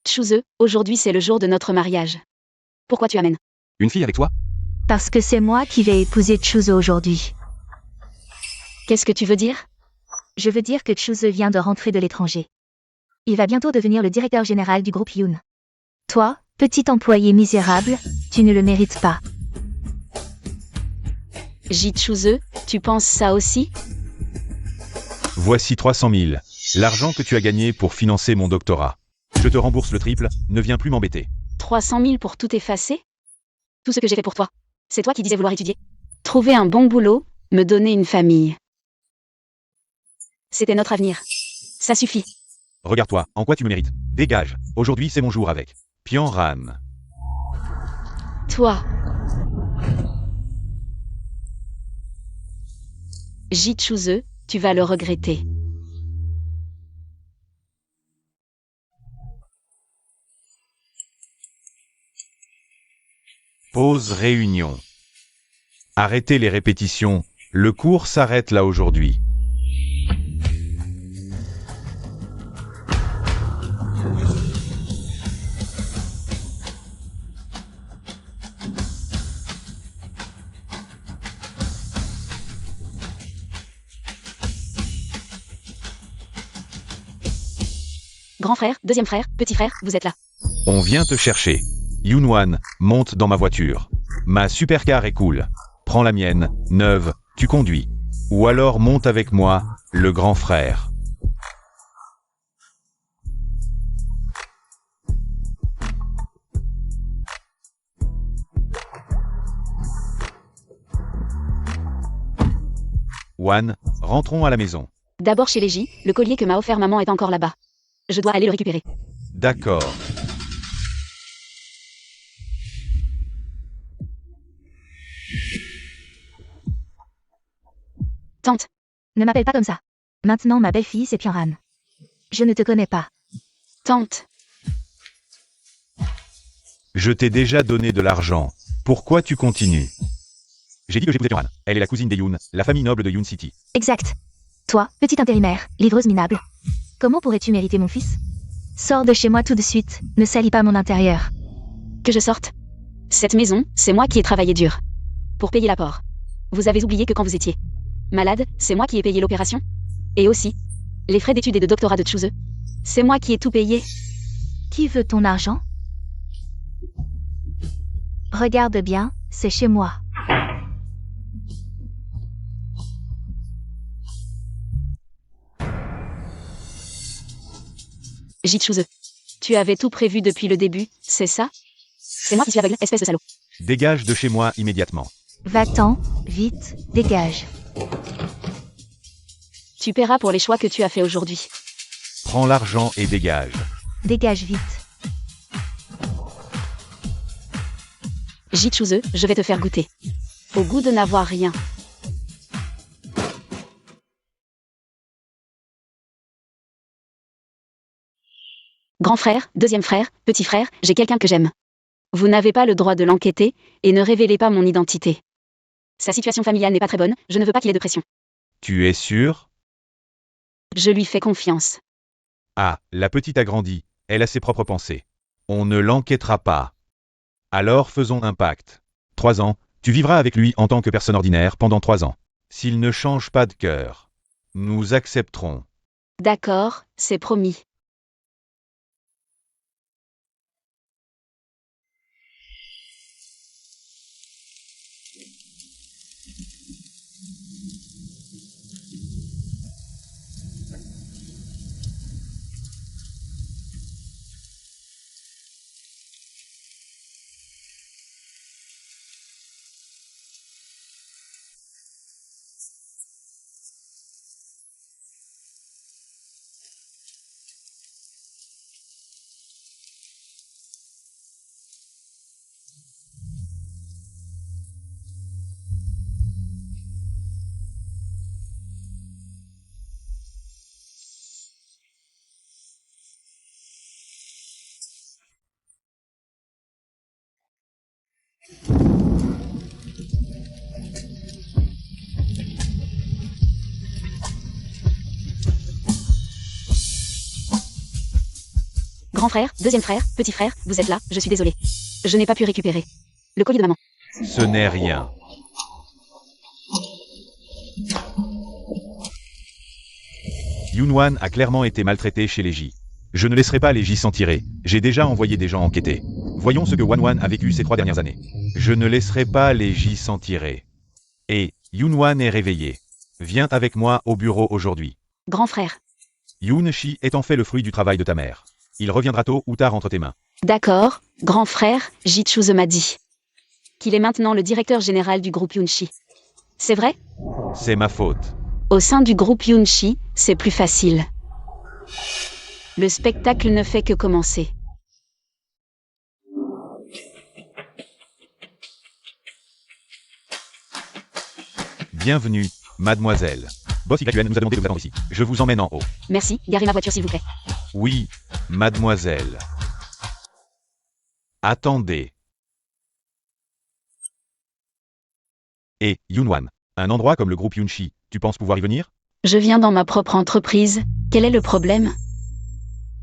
Chooze, aujourd'hui c'est le jour de notre mariage. Pourquoi tu amènes Une fille avec toi? Parce que c'est moi qui vais épouser Chooze aujourd'hui. Qu'est-ce que tu veux dire? Je veux dire que Chooze vient de rentrer de l'étranger. Il va bientôt devenir le directeur général du groupe Yoon. Toi, petit employé misérable, tu ne le mérites pas. Chooze, tu penses ça aussi? Voici 300 000. L'argent que tu as gagné pour financer mon doctorat. Je te rembourse le triple, ne viens plus m'embêter. 300 000 pour tout effacer? Tout ce que j'ai fait pour toi. C'est toi qui disais vouloir étudier. Trouver un bon boulot, me donner une famille. C'était notre avenir. Ça suffit. Regarde-toi, en quoi tu me mérites. Dégage, aujourd'hui c'est mon jour avec Pian Ran. Toi. Chooze, tu vas le regretter. Pause réunion. Arrêtez les répétitions, le cours s'arrête là aujourd'hui. Grand frère, deuxième frère, petit frère, vous êtes là. On vient te chercher. Yoonwan, monte dans ma voiture. Ma supercar est cool. Prends la mienne, neuve, tu conduis. Ou alors monte avec moi, le grand frère. Wan, rentrons à la maison. D'abord chez les J, le collier que m'a offert maman est encore là-bas. Je dois aller le récupérer. D'accord. Tante. Ne m'appelle pas comme ça. Maintenant ma belle-fille c'est Pian-ran. Je ne te connais pas. Tante. Je t'ai déjà donné de l'argent. Pourquoi tu continues? J'ai dit que j'épousais Pian-ran. Elle est la cousine des Yoon, la famille noble de Yoon City. Exact. Toi, petite intérimaire, livreuse minable. Comment pourrais-tu mériter mon fils? Sors de chez moi tout de suite, ne salis pas mon intérieur. Que je sorte. Cette maison, c'est moi qui ai travaillé dur. Pour payer l'apport. Vous avez oublié que quand vous étiez malade, c'est moi qui ai payé l'opération. Et aussi, les frais d'études et de doctorat de Chooze. C'est moi qui ai tout payé. Qui veut ton argent? Regarde bien, c'est chez moi. Chooze. Tu avais tout prévu depuis le début, c'est ça? C'est moi qui suis aveugle, espèce de salaud. Dégage de chez moi immédiatement. Va-t'en, vite, dégage. Tu paieras pour les choix que tu as fait aujourd'hui. Prends l'argent et dégage. Dégage vite. Chooze, je vais te faire goûter. Au goût de n'avoir rien. Grand frère, deuxième frère, petit frère, j'ai quelqu'un que j'aime. Vous n'avez pas le droit de l'enquêter, et ne révélez pas mon identité. Sa situation familiale n'est pas très bonne, je ne veux pas qu'il ait de pression. Tu es sûr? Je lui fais confiance. Ah, la petite a grandi, elle a ses propres pensées. On ne l'enquêtera pas. Alors faisons un pacte. 3 ans, tu vivras avec lui en tant que personne ordinaire pendant 3 ans. S'il ne change pas de cœur, nous accepterons. D'accord, c'est promis. Grand frère, deuxième frère, petit frère, vous êtes là, je suis désolé. Je n'ai pas pu récupérer le collier de maman. Ce n'est rien. Yunwan a clairement été maltraité chez les J. Je ne laisserai pas les J s'en tirer. J'ai déjà envoyé des gens enquêter. Voyons ce que Wanwan a vécu ces 3 dernières années. Je ne laisserai pas les J s'en tirer. Et Yunwan est réveillé. Viens avec moi au bureau aujourd'hui. Grand frère. Yoon-shi est en fait le fruit du travail de ta mère. Il reviendra tôt ou tard entre tes mains. D'accord, grand frère, Ji-Choo m'a dit qu'il est maintenant le directeur général du groupe Yoon-shi. C'est vrai? C'est ma faute. Au sein du groupe Yoon-shi, c'est plus facile. Le spectacle ne fait que commencer. Bienvenue, mademoiselle. Boss YUN nous a demandé de vous attendre ici. Je vous emmène en haut. Merci, garez ma voiture s'il vous plaît. Oui, mademoiselle. Attendez. Et, Yunwan, un endroit comme le groupe Yoon-shi, tu penses pouvoir y venir? Je viens dans ma propre entreprise. Quel est le problème?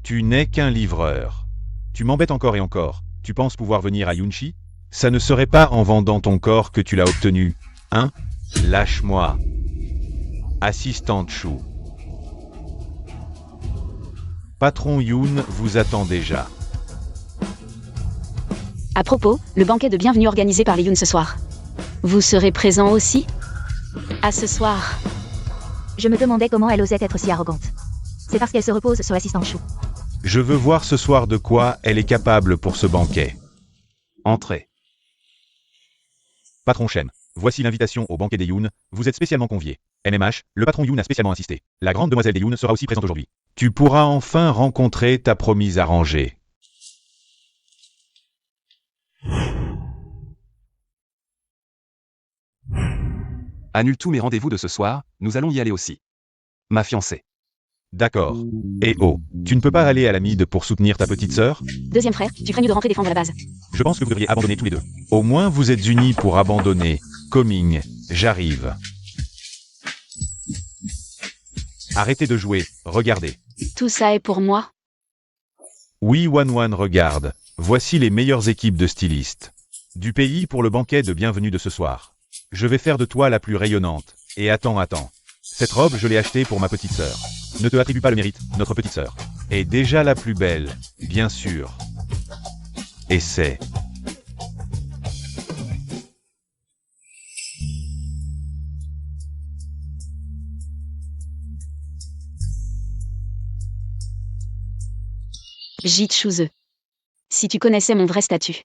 Tu n'es qu'un livreur. Tu m'embêtes encore et encore. Tu penses pouvoir venir à Yoon-shi? Ça ne serait pas en vendant ton corps que tu l'as obtenu, hein? Lâche-moi. Assistante Chou. Patron Yoon vous attend déjà. À propos, le banquet de bienvenue organisé par les Yoon ce soir. Vous serez présent aussi? À ce soir. Je me demandais comment elle osait être si arrogante. C'est parce qu'elle se repose sur l'assistante Chou. Je veux voir ce soir de quoi elle est capable pour ce banquet. Entrez. Patron Shen, voici l'invitation au banquet des Yoon, vous êtes spécialement convié. NMH, le patron Yoon a spécialement insisté. La grande demoiselle des Yoon sera aussi présente aujourd'hui. Tu pourras enfin rencontrer ta promise arrangée. Annule tous mes rendez-vous de ce soir, nous allons y aller aussi. Ma fiancée. D'accord. Et oh, tu ne peux pas aller à la mide pour soutenir ta petite sœur? Deuxième frère, tu craignes de rentrer défendre la base. Je pense que vous devriez abandonner tous les deux. Au moins vous êtes unis pour abandonner. Coming, j'arrive. Arrêtez de jouer, regardez. Tout ça est pour moi? Oui, Wanwan regarde. Voici les meilleures équipes de stylistes du pays pour le banquet de bienvenue de ce soir. Je vais faire de toi la plus rayonnante. Et attends. Cette robe, je l'ai achetée pour ma petite sœur. Ne te attribue pas le mérite, notre petite sœur est déjà la plus belle, bien sûr. Et c'est... Ji-Choo. Si tu connaissais mon vrai statut,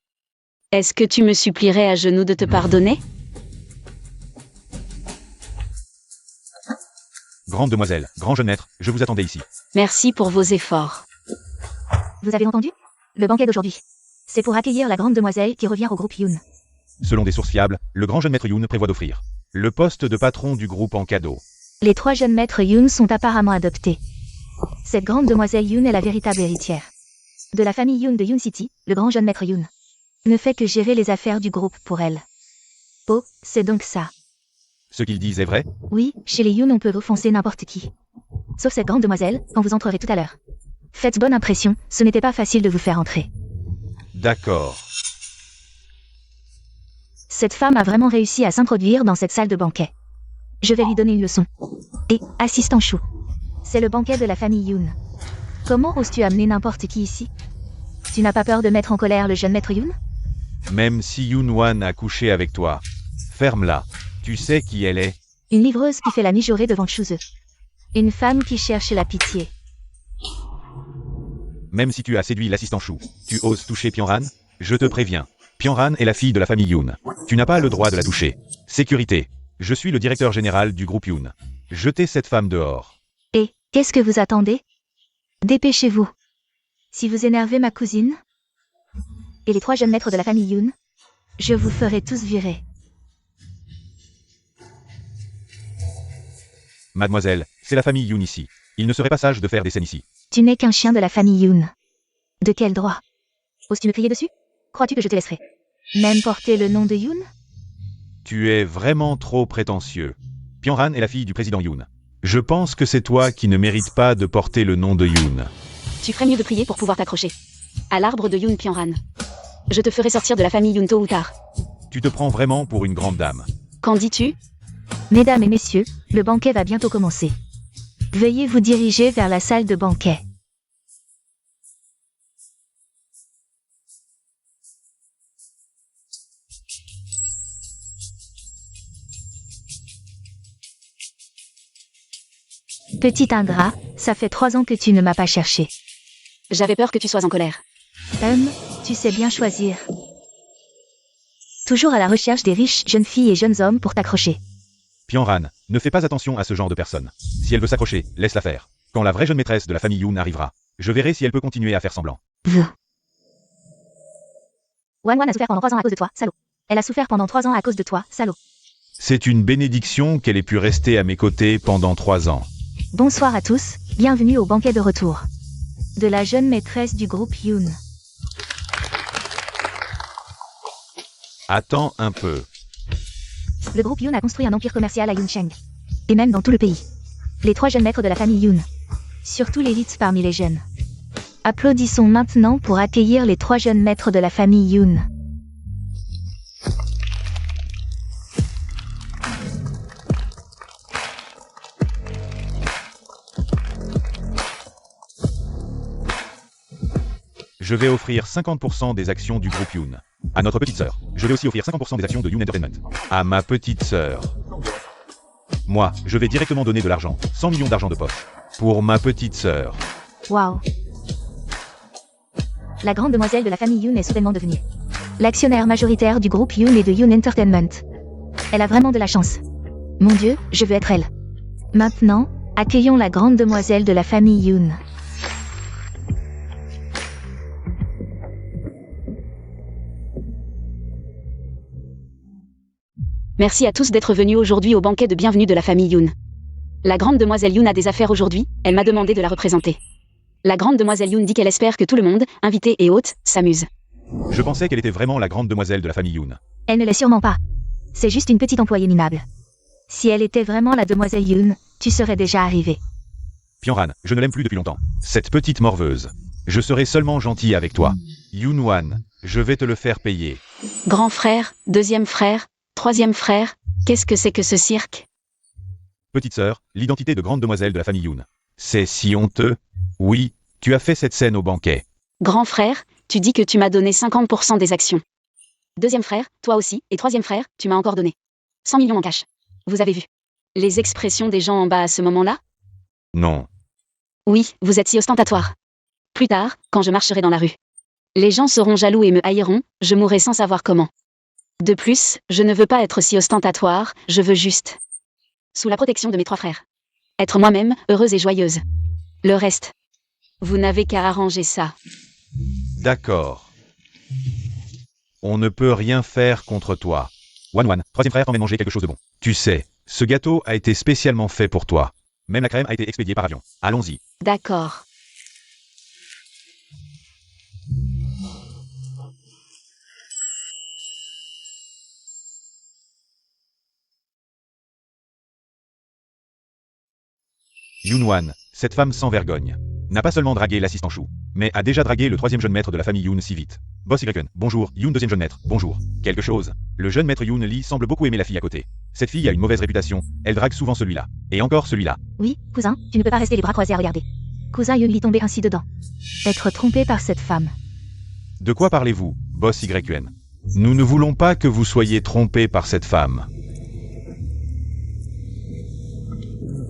est-ce que tu me supplierais à genoux de te pardonner? Grande demoiselle, grand jeune maître, je vous attendais ici. Merci pour vos efforts. Vous avez entendu? Le banquet d'aujourd'hui. C'est pour accueillir la grande demoiselle qui revient au groupe Yoon. Selon des sources fiables, le grand jeune maître Yoon prévoit d'offrir le poste de patron du groupe en cadeau. Les 3 jeunes maîtres Yoon sont apparemment adoptés. Cette grande demoiselle Yoon est la véritable héritière. De la famille Yoon de Yoon City, le grand jeune maître Yoon ne fait que gérer les affaires du groupe pour elle. Oh, c'est donc ça. Ce qu'ils disent est vrai? Oui, chez les Yoon on peut offenser n'importe qui. Sauf cette grande demoiselle, quand vous entrerez tout à l'heure. Faites bonne impression, ce n'était pas facile de vous faire entrer. D'accord. Cette femme a vraiment réussi à s'introduire dans cette salle de banquet. Je vais lui donner une leçon. Et, assistant Chou. C'est le banquet de la famille Yoon. Comment oses-tu amener n'importe qui ici? Tu n'as pas peur de mettre en colère le jeune maître Yoon? Même si Yoon-wan a couché avec toi, ferme-la. Tu sais qui elle est? Une livreuse qui fait la mijaurée devant Choo. Une femme qui cherche la pitié. Même si tu as séduit l'assistant Chou, tu oses toucher Pyonran? Je te préviens. Pyonran est la fille de la famille Yoon. Tu n'as pas le droit de la toucher. Sécurité. Je suis le directeur général du groupe Yoon. Jetez cette femme dehors. Et, qu'est-ce que vous attendez? Dépêchez-vous. Si vous énervez ma cousine et les 3 jeunes maîtres de la famille Yoon, je vous ferai tous virer. Mademoiselle, c'est la famille Yoon ici. Il ne serait pas sage de faire des scènes ici. Tu n'es qu'un chien de la famille Yoon. De quel droit? Oses-tu me crier dessus? Crois-tu que je te laisserai même porter le nom de Yoon? Tu es vraiment trop prétentieux. Pyonran est la fille du président Yoon. Je pense que c'est toi qui ne mérites pas de porter le nom de Yoon. Tu ferais mieux de prier pour pouvoir t'accrocher. À l'arbre de Yoon Pyongran. Je te ferai sortir de la famille Yoon tôt ou tard. Tu te prends vraiment pour une grande dame. Qu'en dis-tu? Mesdames et messieurs, le banquet va bientôt commencer. Veuillez vous diriger vers la salle de banquet. Petit ingrat, ça fait 3 ans que tu ne m'as pas cherché. J'avais peur que tu sois en colère. Tu sais bien choisir. Toujours à la recherche des riches jeunes filles et jeunes hommes pour t'accrocher. Pyongran, ne fais pas attention à ce genre de personne. Si elle veut s'accrocher, laisse-la faire. Quand la vraie jeune maîtresse de la famille Yoon arrivera, je verrai si elle peut continuer à faire semblant. Wan a souffert pendant 3 ans à cause de toi, salaud. Elle a souffert pendant 3 ans à cause de toi, salaud. C'est une bénédiction qu'elle ait pu rester à mes côtés pendant 3 ans. Bonsoir à tous, bienvenue au banquet de retour. De la jeune maîtresse du groupe Yoon. Attends un peu. Le groupe Yoon a construit un empire commercial à Yuncheng. Et même dans tout le pays. Les 3 jeunes maîtres de la famille Yoon. Surtout l'élite parmi les jeunes. Applaudissons maintenant pour accueillir les 3 jeunes maîtres de la famille Yoon. Je vais offrir 50% des actions du groupe Yoon. À notre petite sœur. Je vais aussi offrir 50% des actions de Yoon Entertainment. À ma petite sœur. Moi, je vais directement donner de l'argent. 100 millions d'argent de poche. Pour ma petite sœur. Waouh. La grande demoiselle de la famille Yoon est soudainement devenue l'actionnaire majoritaire du groupe Yoon et de Yoon Entertainment. Elle a vraiment de la chance. Mon Dieu, je veux être elle. Maintenant, accueillons la grande demoiselle de la famille Yoon. Merci à tous d'être venus aujourd'hui au banquet de bienvenue de la famille Yoon. La grande demoiselle Yoon a des affaires aujourd'hui, elle m'a demandé de la représenter. La grande demoiselle Yoon dit qu'elle espère que tout le monde, invités et hôtes, s'amuse. Je pensais qu'elle était vraiment la grande demoiselle de la famille Yoon. Elle ne l'est sûrement pas. C'est juste une petite employée minable. Si elle était vraiment la demoiselle Yoon, tu serais déjà arrivé. Pyongran, je ne l'aime plus depuis longtemps. Cette petite morveuse. Je serai seulement gentil avec toi. Yoon-wan, je vais te le faire payer. Grand frère, deuxième frère, troisième frère, qu'est-ce que c'est que ce cirque? Petite sœur, l'identité de grande demoiselle de la famille Yoon. C'est si honteux. Oui, tu as fait cette scène au banquet. Grand frère, tu dis que tu m'as donné 50% des actions. Deuxième frère, toi aussi, et troisième frère, tu m'as encore donné 100 millions en cash. Vous avez vu les expressions des gens en bas à ce moment-là? Non. Oui, vous êtes si ostentatoire. Plus tard, quand je marcherai dans la rue, les gens seront jaloux et me haïront, je mourrai sans savoir comment. De plus, je ne veux pas être si ostentatoire, je veux juste, sous la protection de mes 3 frères, être moi-même, heureuse et joyeuse. Le reste, vous n'avez qu'à arranger ça. D'accord. On ne peut rien faire contre toi. Wan, troisième frère t'emmène manger quelque chose de bon. Tu sais, ce gâteau a été spécialement fait pour toi. Même la crème a été expédiée par avion. Allons-y. D'accord. Yoon-wan, cette femme sans vergogne, n'a pas seulement dragué l'assistant Chou, mais a déjà dragué le 3e jeune maître de la famille Yoon si vite. Boss Ykun, bonjour, Yoon 2e jeune maître, bonjour. Quelque chose. Le jeune maître Yoon Lee semble beaucoup aimer la fille à côté. Cette fille a une mauvaise réputation, elle drague souvent celui-là. Et encore celui-là. Oui, cousin, tu ne peux pas rester les bras croisés à regarder. Cousin Yoon Lee tombé ainsi dedans. Être trompé par cette femme. De quoi parlez-vous, Boss Ykun? Nous ne voulons pas que vous soyez trompé par cette femme.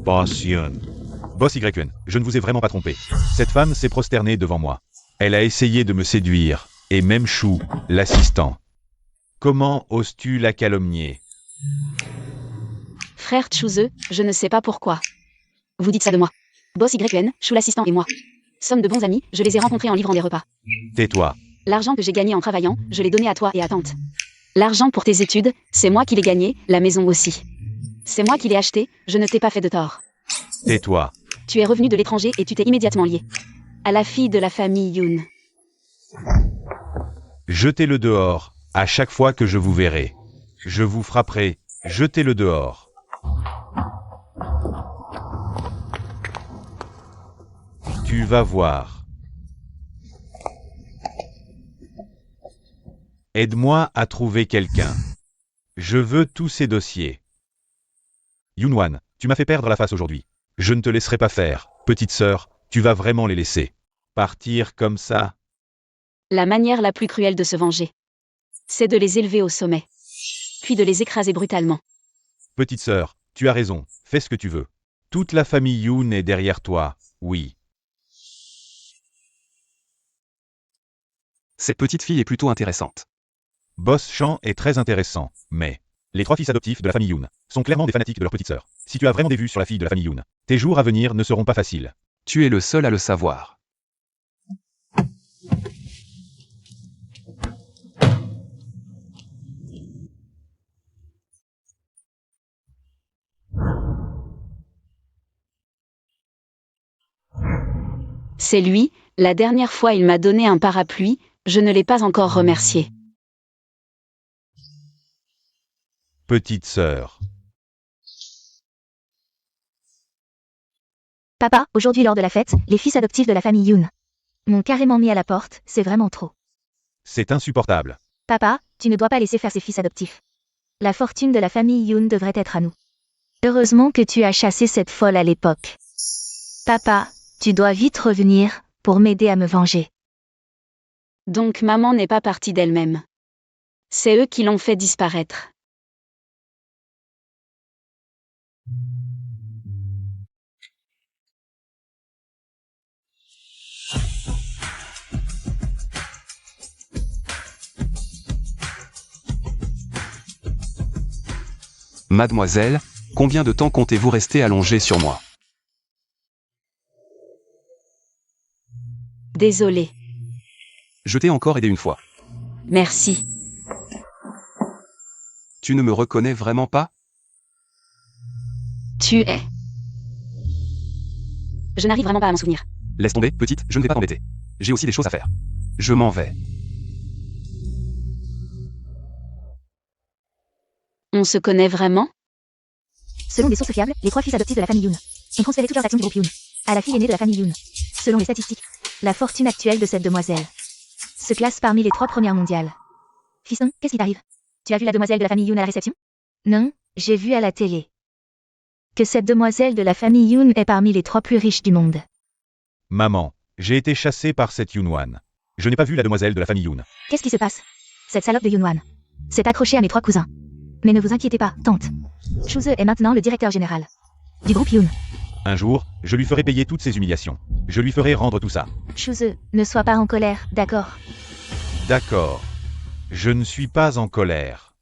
Boss Yoon. Boss Ykun, je ne vous ai vraiment pas trompé. Cette femme s'est prosternée devant moi. Elle a essayé de me séduire, et même Chou, l'assistant. Comment oses-tu la calomnier? Frère Chuzeux, je ne sais pas pourquoi. Vous dites ça de moi. Boss Ykun, Chou l'assistant et moi sommes de bons amis, je les ai rencontrés en livrant des repas. Tais-toi. L'argent que j'ai gagné en travaillant, je l'ai donné à toi et à tante. L'argent pour tes études, c'est moi qui l'ai gagné, la maison aussi. C'est moi qui l'ai acheté, je ne t'ai pas fait de tort. Tais-toi. Tu es revenu de l'étranger et tu t'es immédiatement lié à la fille de la famille Yoon. Jetez-le dehors, à chaque fois que je vous verrai. Je vous frapperai, jetez-le dehors. Tu vas voir. Aide-moi à trouver quelqu'un. Je veux tous ces dossiers. Yoon-Wan, tu m'as fait perdre la face aujourd'hui. Je ne te laisserai pas faire. Petite sœur, tu vas vraiment les laisser partir comme ça? La manière la plus cruelle de se venger, c'est de les élever au sommet, puis de les écraser brutalement. Petite sœur, tu as raison, fais ce que tu veux. Toute la famille Yoon est derrière toi, oui. Cette petite fille est plutôt intéressante. Boss Chan est très intéressant, mais les 3 fils adoptifs de la famille Yoon sont clairement des fanatiques de leur petite sœur. Si tu as vraiment des vues sur la fille de la famille Yoon, tes jours à venir ne seront pas faciles. Tu es le seul à le savoir. C'est lui, la dernière fois il m'a donné un parapluie, je ne l'ai pas encore remercié. Petite sœur. Papa, aujourd'hui lors de la fête, les fils adoptifs de la famille Yoon m'ont carrément mis à la porte, c'est vraiment trop. C'est insupportable. Papa, tu ne dois pas laisser faire ces fils adoptifs. La fortune de la famille Yoon devrait être à nous. Heureusement que tu as chassé cette folle à l'époque. Papa, tu dois vite revenir pour m'aider à me venger. Donc maman n'est pas partie d'elle-même. C'est eux qui l'ont fait disparaître. Mademoiselle, combien de temps comptez-vous rester allongée sur moi? Désolée. Je t'ai encore aidé une fois. Merci. Tu ne me reconnais vraiment pas? Tu es. Je n'arrive vraiment pas à m'en souvenir. Laisse tomber, petite, je ne vais pas t'embêter. J'ai aussi des choses à faire. Je m'en vais. On se connaît vraiment? Selon des sources fiables, les 3 fils adoptifs de la famille Yoon ont transféré toutes leurs actions du groupe Yoon à la fille aînée de la famille Yoon. Selon les statistiques, la fortune actuelle de cette demoiselle se classe parmi les 3 premières mondiales. Fiston, qu'est-ce qui t'arrive? Tu as vu la demoiselle de la famille Yoon à la réception? Non, j'ai vu à la télé que cette demoiselle de la famille Yoon est parmi les 3 plus riches du monde. Maman, j'ai été chassé par cette Yoon-Wan. Je n'ai pas vu la demoiselle de la famille Yoon. Qu'est-ce qui se passe? Cette salope de Yoon-Wan s'est accrochée à mes 3 cousins. Mais ne vous inquiétez pas, tante. Choo-Ze est maintenant le directeur général du groupe Yoon. Un jour, je lui ferai payer toutes ses humiliations. Je lui ferai rendre tout ça. Choo-Ze, ne sois pas en colère, d'accord? D'accord. Je ne suis pas en colère.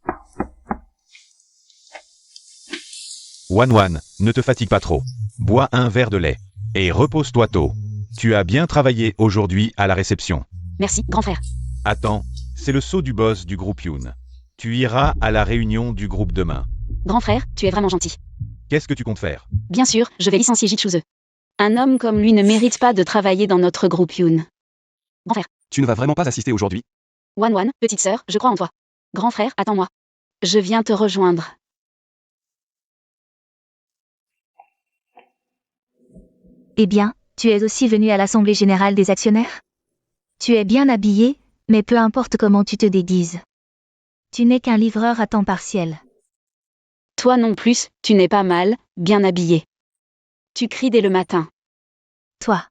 Wan-Wan, ne te fatigue pas trop. Bois un verre de lait. Et repose-toi tôt. Tu as bien travaillé aujourd'hui à la réception. Merci, grand frère. Attends, c'est le sceau du boss du groupe Yoon. Tu iras à la réunion du groupe demain. Grand frère, tu es vraiment gentil. Qu'est-ce que tu comptes faire? Bien sûr, je vais licencier Choo-Ze. Un homme comme lui ne mérite pas de travailler dans notre groupe Yoon. Grand frère. Tu ne vas vraiment pas assister aujourd'hui? Wan-Wan, petite sœur, je crois en toi. Grand frère, attends-moi. Je viens te rejoindre. Eh bien, tu es aussi venu à l'Assemblée Générale des Actionnaires? Tu es bien habillé, mais peu importe comment tu te déguises. Tu n'es qu'un livreur à temps partiel. Toi non plus, tu n'es pas mal, bien habillé. Tu cries dès le matin. Toi.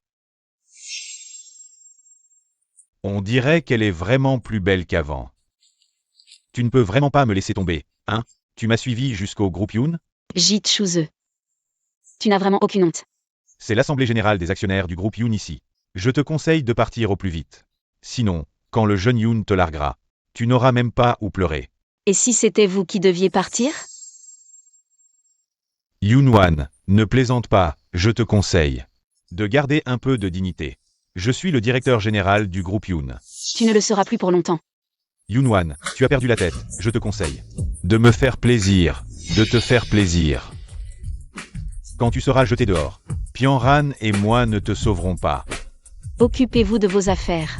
On dirait qu'elle est vraiment plus belle qu'avant. Tu ne peux vraiment pas me laisser tomber, hein? Tu m'as suivi jusqu'au groupe Yoon? Jit Choo-Ze. Tu n'as vraiment aucune honte. C'est l'assemblée générale des actionnaires du groupe Yoon ici. Je te conseille de partir au plus vite. Sinon, quand le jeune Yoon te larguera, tu n'auras même pas où pleurer. Et si c'était vous qui deviez partir? Yoon-Wan, ne plaisante pas, je te conseille de garder un peu de dignité. Je suis le directeur général du groupe Yoon. Tu ne le seras plus pour longtemps. Yoon-Wan, tu as perdu la tête, je te conseille de me faire plaisir, de te faire plaisir. Quand tu seras jeté dehors, Pian-Ran et moi ne te sauverons pas. Occupez-vous de vos affaires.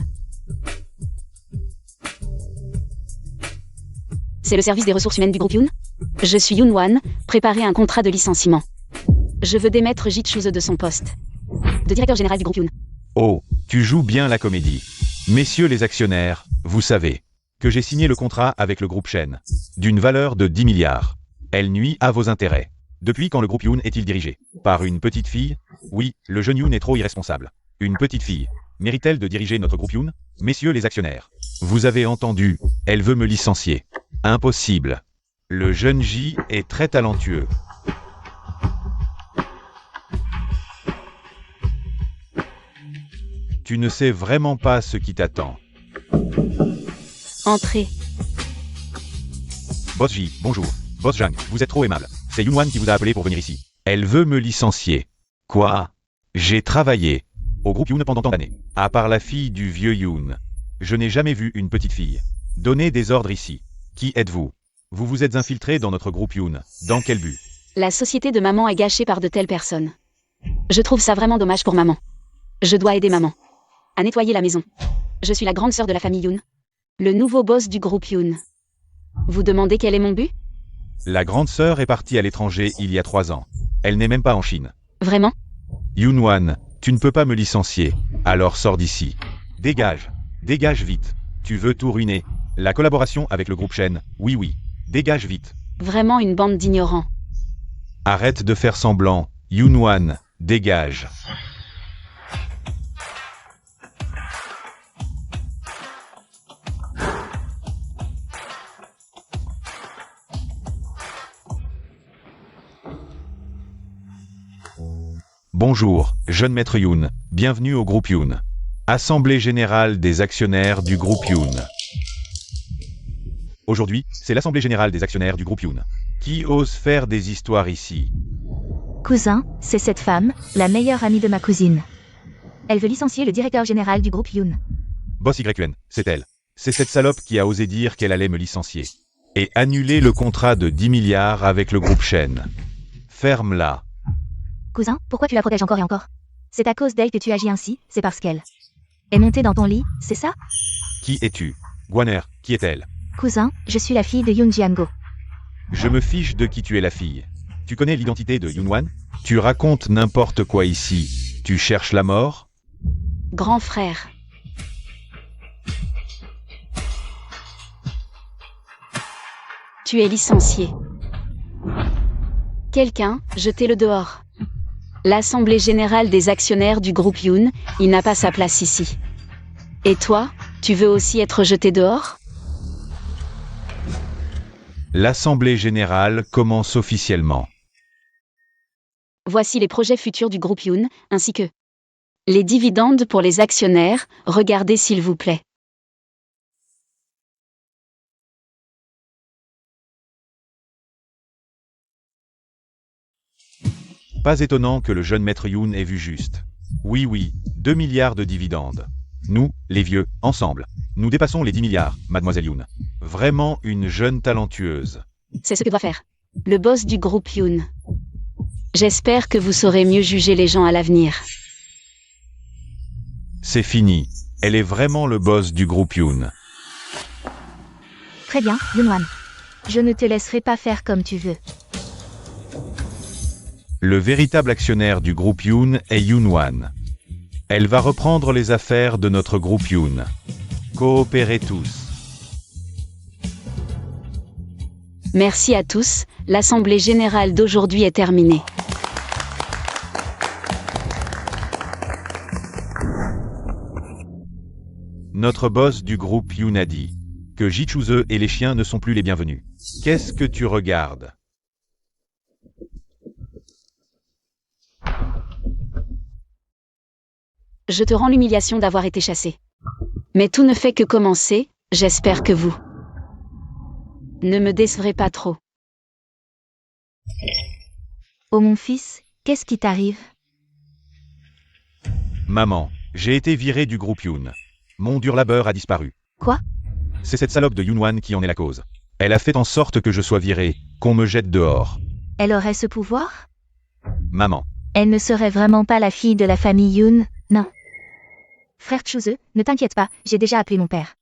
C'est le service des ressources humaines du groupe Yoon? Je suis Yoon-Wan, préparez un contrat de licenciement. Je veux démettre Jit Choo-Ze de son poste de directeur général du groupe Yoon. Oh, tu joues bien la comédie. Messieurs les actionnaires, vous savez que j'ai signé le contrat avec le groupe Shen, d'une valeur de 10 milliards. Elle nuit à vos intérêts. Depuis quand le groupe Yoon est-il dirigé? Par une petite fille? Oui, le jeune Yoon est trop irresponsable. Une petite fille. Mérite-t-elle de diriger notre groupe Yoon? Messieurs les actionnaires. Vous avez entendu, elle veut me licencier. Impossible. Le jeune J est très talentueux. Tu ne sais vraiment pas ce qui t'attend. Entrez. Boss J, bonjour. Boss Jang, vous êtes trop aimable. C'est Yoonwan qui vous a appelé pour venir ici. Elle veut me licencier. Quoi? J'ai travaillé au groupe Yoon pendant tant d'années. À part la fille du vieux Yoon. Je n'ai jamais vu une petite fille. Donnez des ordres ici. Qui êtes-vous? Vous vous êtes infiltré dans notre groupe Yoon. Dans quel but? La société de maman est gâchée par de telles personnes. Je trouve ça vraiment dommage pour maman. Je dois aider maman à nettoyer la maison. Je suis la grande sœur de la famille Yoon. Le nouveau boss du groupe Yoon. Vous demandez quel est mon but? La grande sœur est partie à l'étranger il y a 3 ans. Elle n'est même pas en Chine. Vraiment? Yoonwan, tu ne peux pas me licencier. Alors sors d'ici. Dégage. Dégage vite. Tu veux tout ruiner. La collaboration avec le groupe Shen, oui oui. Dégage vite. Vraiment une bande d'ignorants. Arrête de faire semblant. Yoonwan, dégage. Bonjour, jeune maître Yoon, bienvenue au groupe Yoon. Assemblée générale des actionnaires du groupe Yoon. Aujourd'hui, c'est l'assemblée générale des actionnaires du groupe Yoon. Qui ose faire des histoires ici? Cousin, c'est cette femme, la meilleure amie de ma cousine. Elle veut licencier le directeur général du groupe Yoon. Boss YN, c'est elle. C'est cette salope qui a osé dire qu'elle allait me licencier. Et annuler le contrat de 10 milliards avec le groupe Shen. Ferme-la. Cousin, pourquoi tu la protèges encore et encore? C'est à cause d'elle que tu agis ainsi, c'est parce qu'elle est montée dans ton lit, c'est ça? Qui es-tu? Gwaner, qui est-elle? Cousin, je suis la fille de Yoon Jiango. Je me fiche de qui tu es la fille. Tu connais l'identité de Yoonwan? Tu racontes n'importe quoi ici. Tu cherches la mort? Grand frère. Tu es licencié. Quelqu'un, jetez-le dehors. L'assemblée générale des actionnaires du groupe Yoon, il n'a pas sa place ici. Et toi, tu veux aussi être jeté dehors? L'assemblée générale commence officiellement. Voici les projets futurs du groupe Yoon, ainsi que les dividendes pour les actionnaires, regardez s'il vous plaît. Pas étonnant que le jeune maître Yoon ait vu juste. Oui oui, 2 milliards de dividendes. Nous, les vieux, ensemble. Nous dépassons les 10 milliards, mademoiselle Yoon. Vraiment une jeune talentueuse. C'est ce que doit faire le boss du groupe Yoon. J'espère que vous saurez mieux juger les gens à l'avenir. C'est fini. Elle est vraiment le boss du groupe Yoon. Très bien, Yoonwan. Je ne te laisserai pas faire comme tu veux. Le véritable actionnaire du groupe Yoon est Yoonwan. Elle va reprendre les affaires de notre groupe Yoon. Coopérez tous. Merci à tous, l'assemblée générale d'aujourd'hui est terminée. Notre boss du groupe Yoon a dit que Jichuzhe et les chiens ne sont plus les bienvenus. Qu'est-ce que tu regardes? Je te rends l'humiliation d'avoir été chassé. Mais tout ne fait que commencer, j'espère que vous ne me décevrez pas trop. Oh mon fils, qu'est-ce qui t'arrive? Maman, j'ai été viré du groupe Yoon. Mon dur labeur a disparu. Quoi? C'est cette salope de Yoonwan qui en est la cause. Elle a fait en sorte que je sois viré, qu'on me jette dehors. Elle aurait ce pouvoir? Maman. Elle ne serait vraiment pas la fille de la famille Yoon, non. Frère Chuzhe, ne t'inquiète pas, j'ai déjà appelé mon père.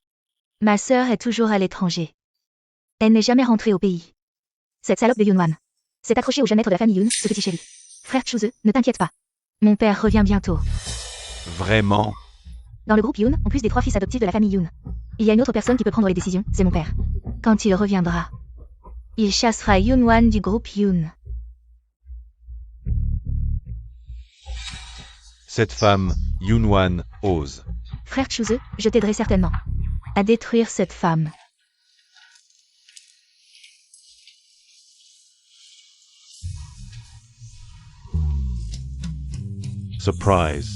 Ma sœur est toujours à l'étranger. Elle n'est jamais rentrée au pays. Cette salope de Yoonwan s'est accrochée au jeune-maître de la famille Yoon, ce petit chéri. Frère Chuzhe, ne t'inquiète pas. Mon père revient bientôt. Vraiment? Dans le groupe Yoon, en plus des 3 fils adoptifs de la famille Yoon. Il y a une autre personne qui peut prendre les décisions, c'est mon père. Quand il reviendra, il chassera Yoon-wan du groupe Yoon. Cette femme, Yoon-wan, ose. Frère Choo-seul, je t'aiderai certainement à détruire cette femme. Surprise.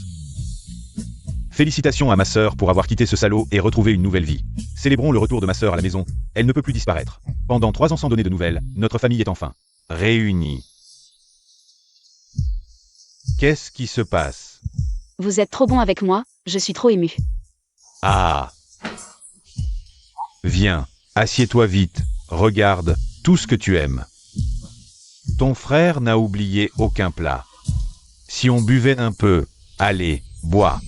Félicitations à ma sœur pour avoir quitté ce salaud et retrouvé une nouvelle vie. Célébrons le retour de ma sœur à la maison, elle ne peut plus disparaître. Pendant 3 ans sans donner de nouvelles, notre famille est enfin réunie. Qu'est-ce qui se passe? Vous êtes trop bon avec moi, je suis trop émue. Ah. Viens, assieds-toi vite, regarde tout ce que tu aimes. Ton frère n'a oublié aucun plat. Si on buvait un peu, allez, bois.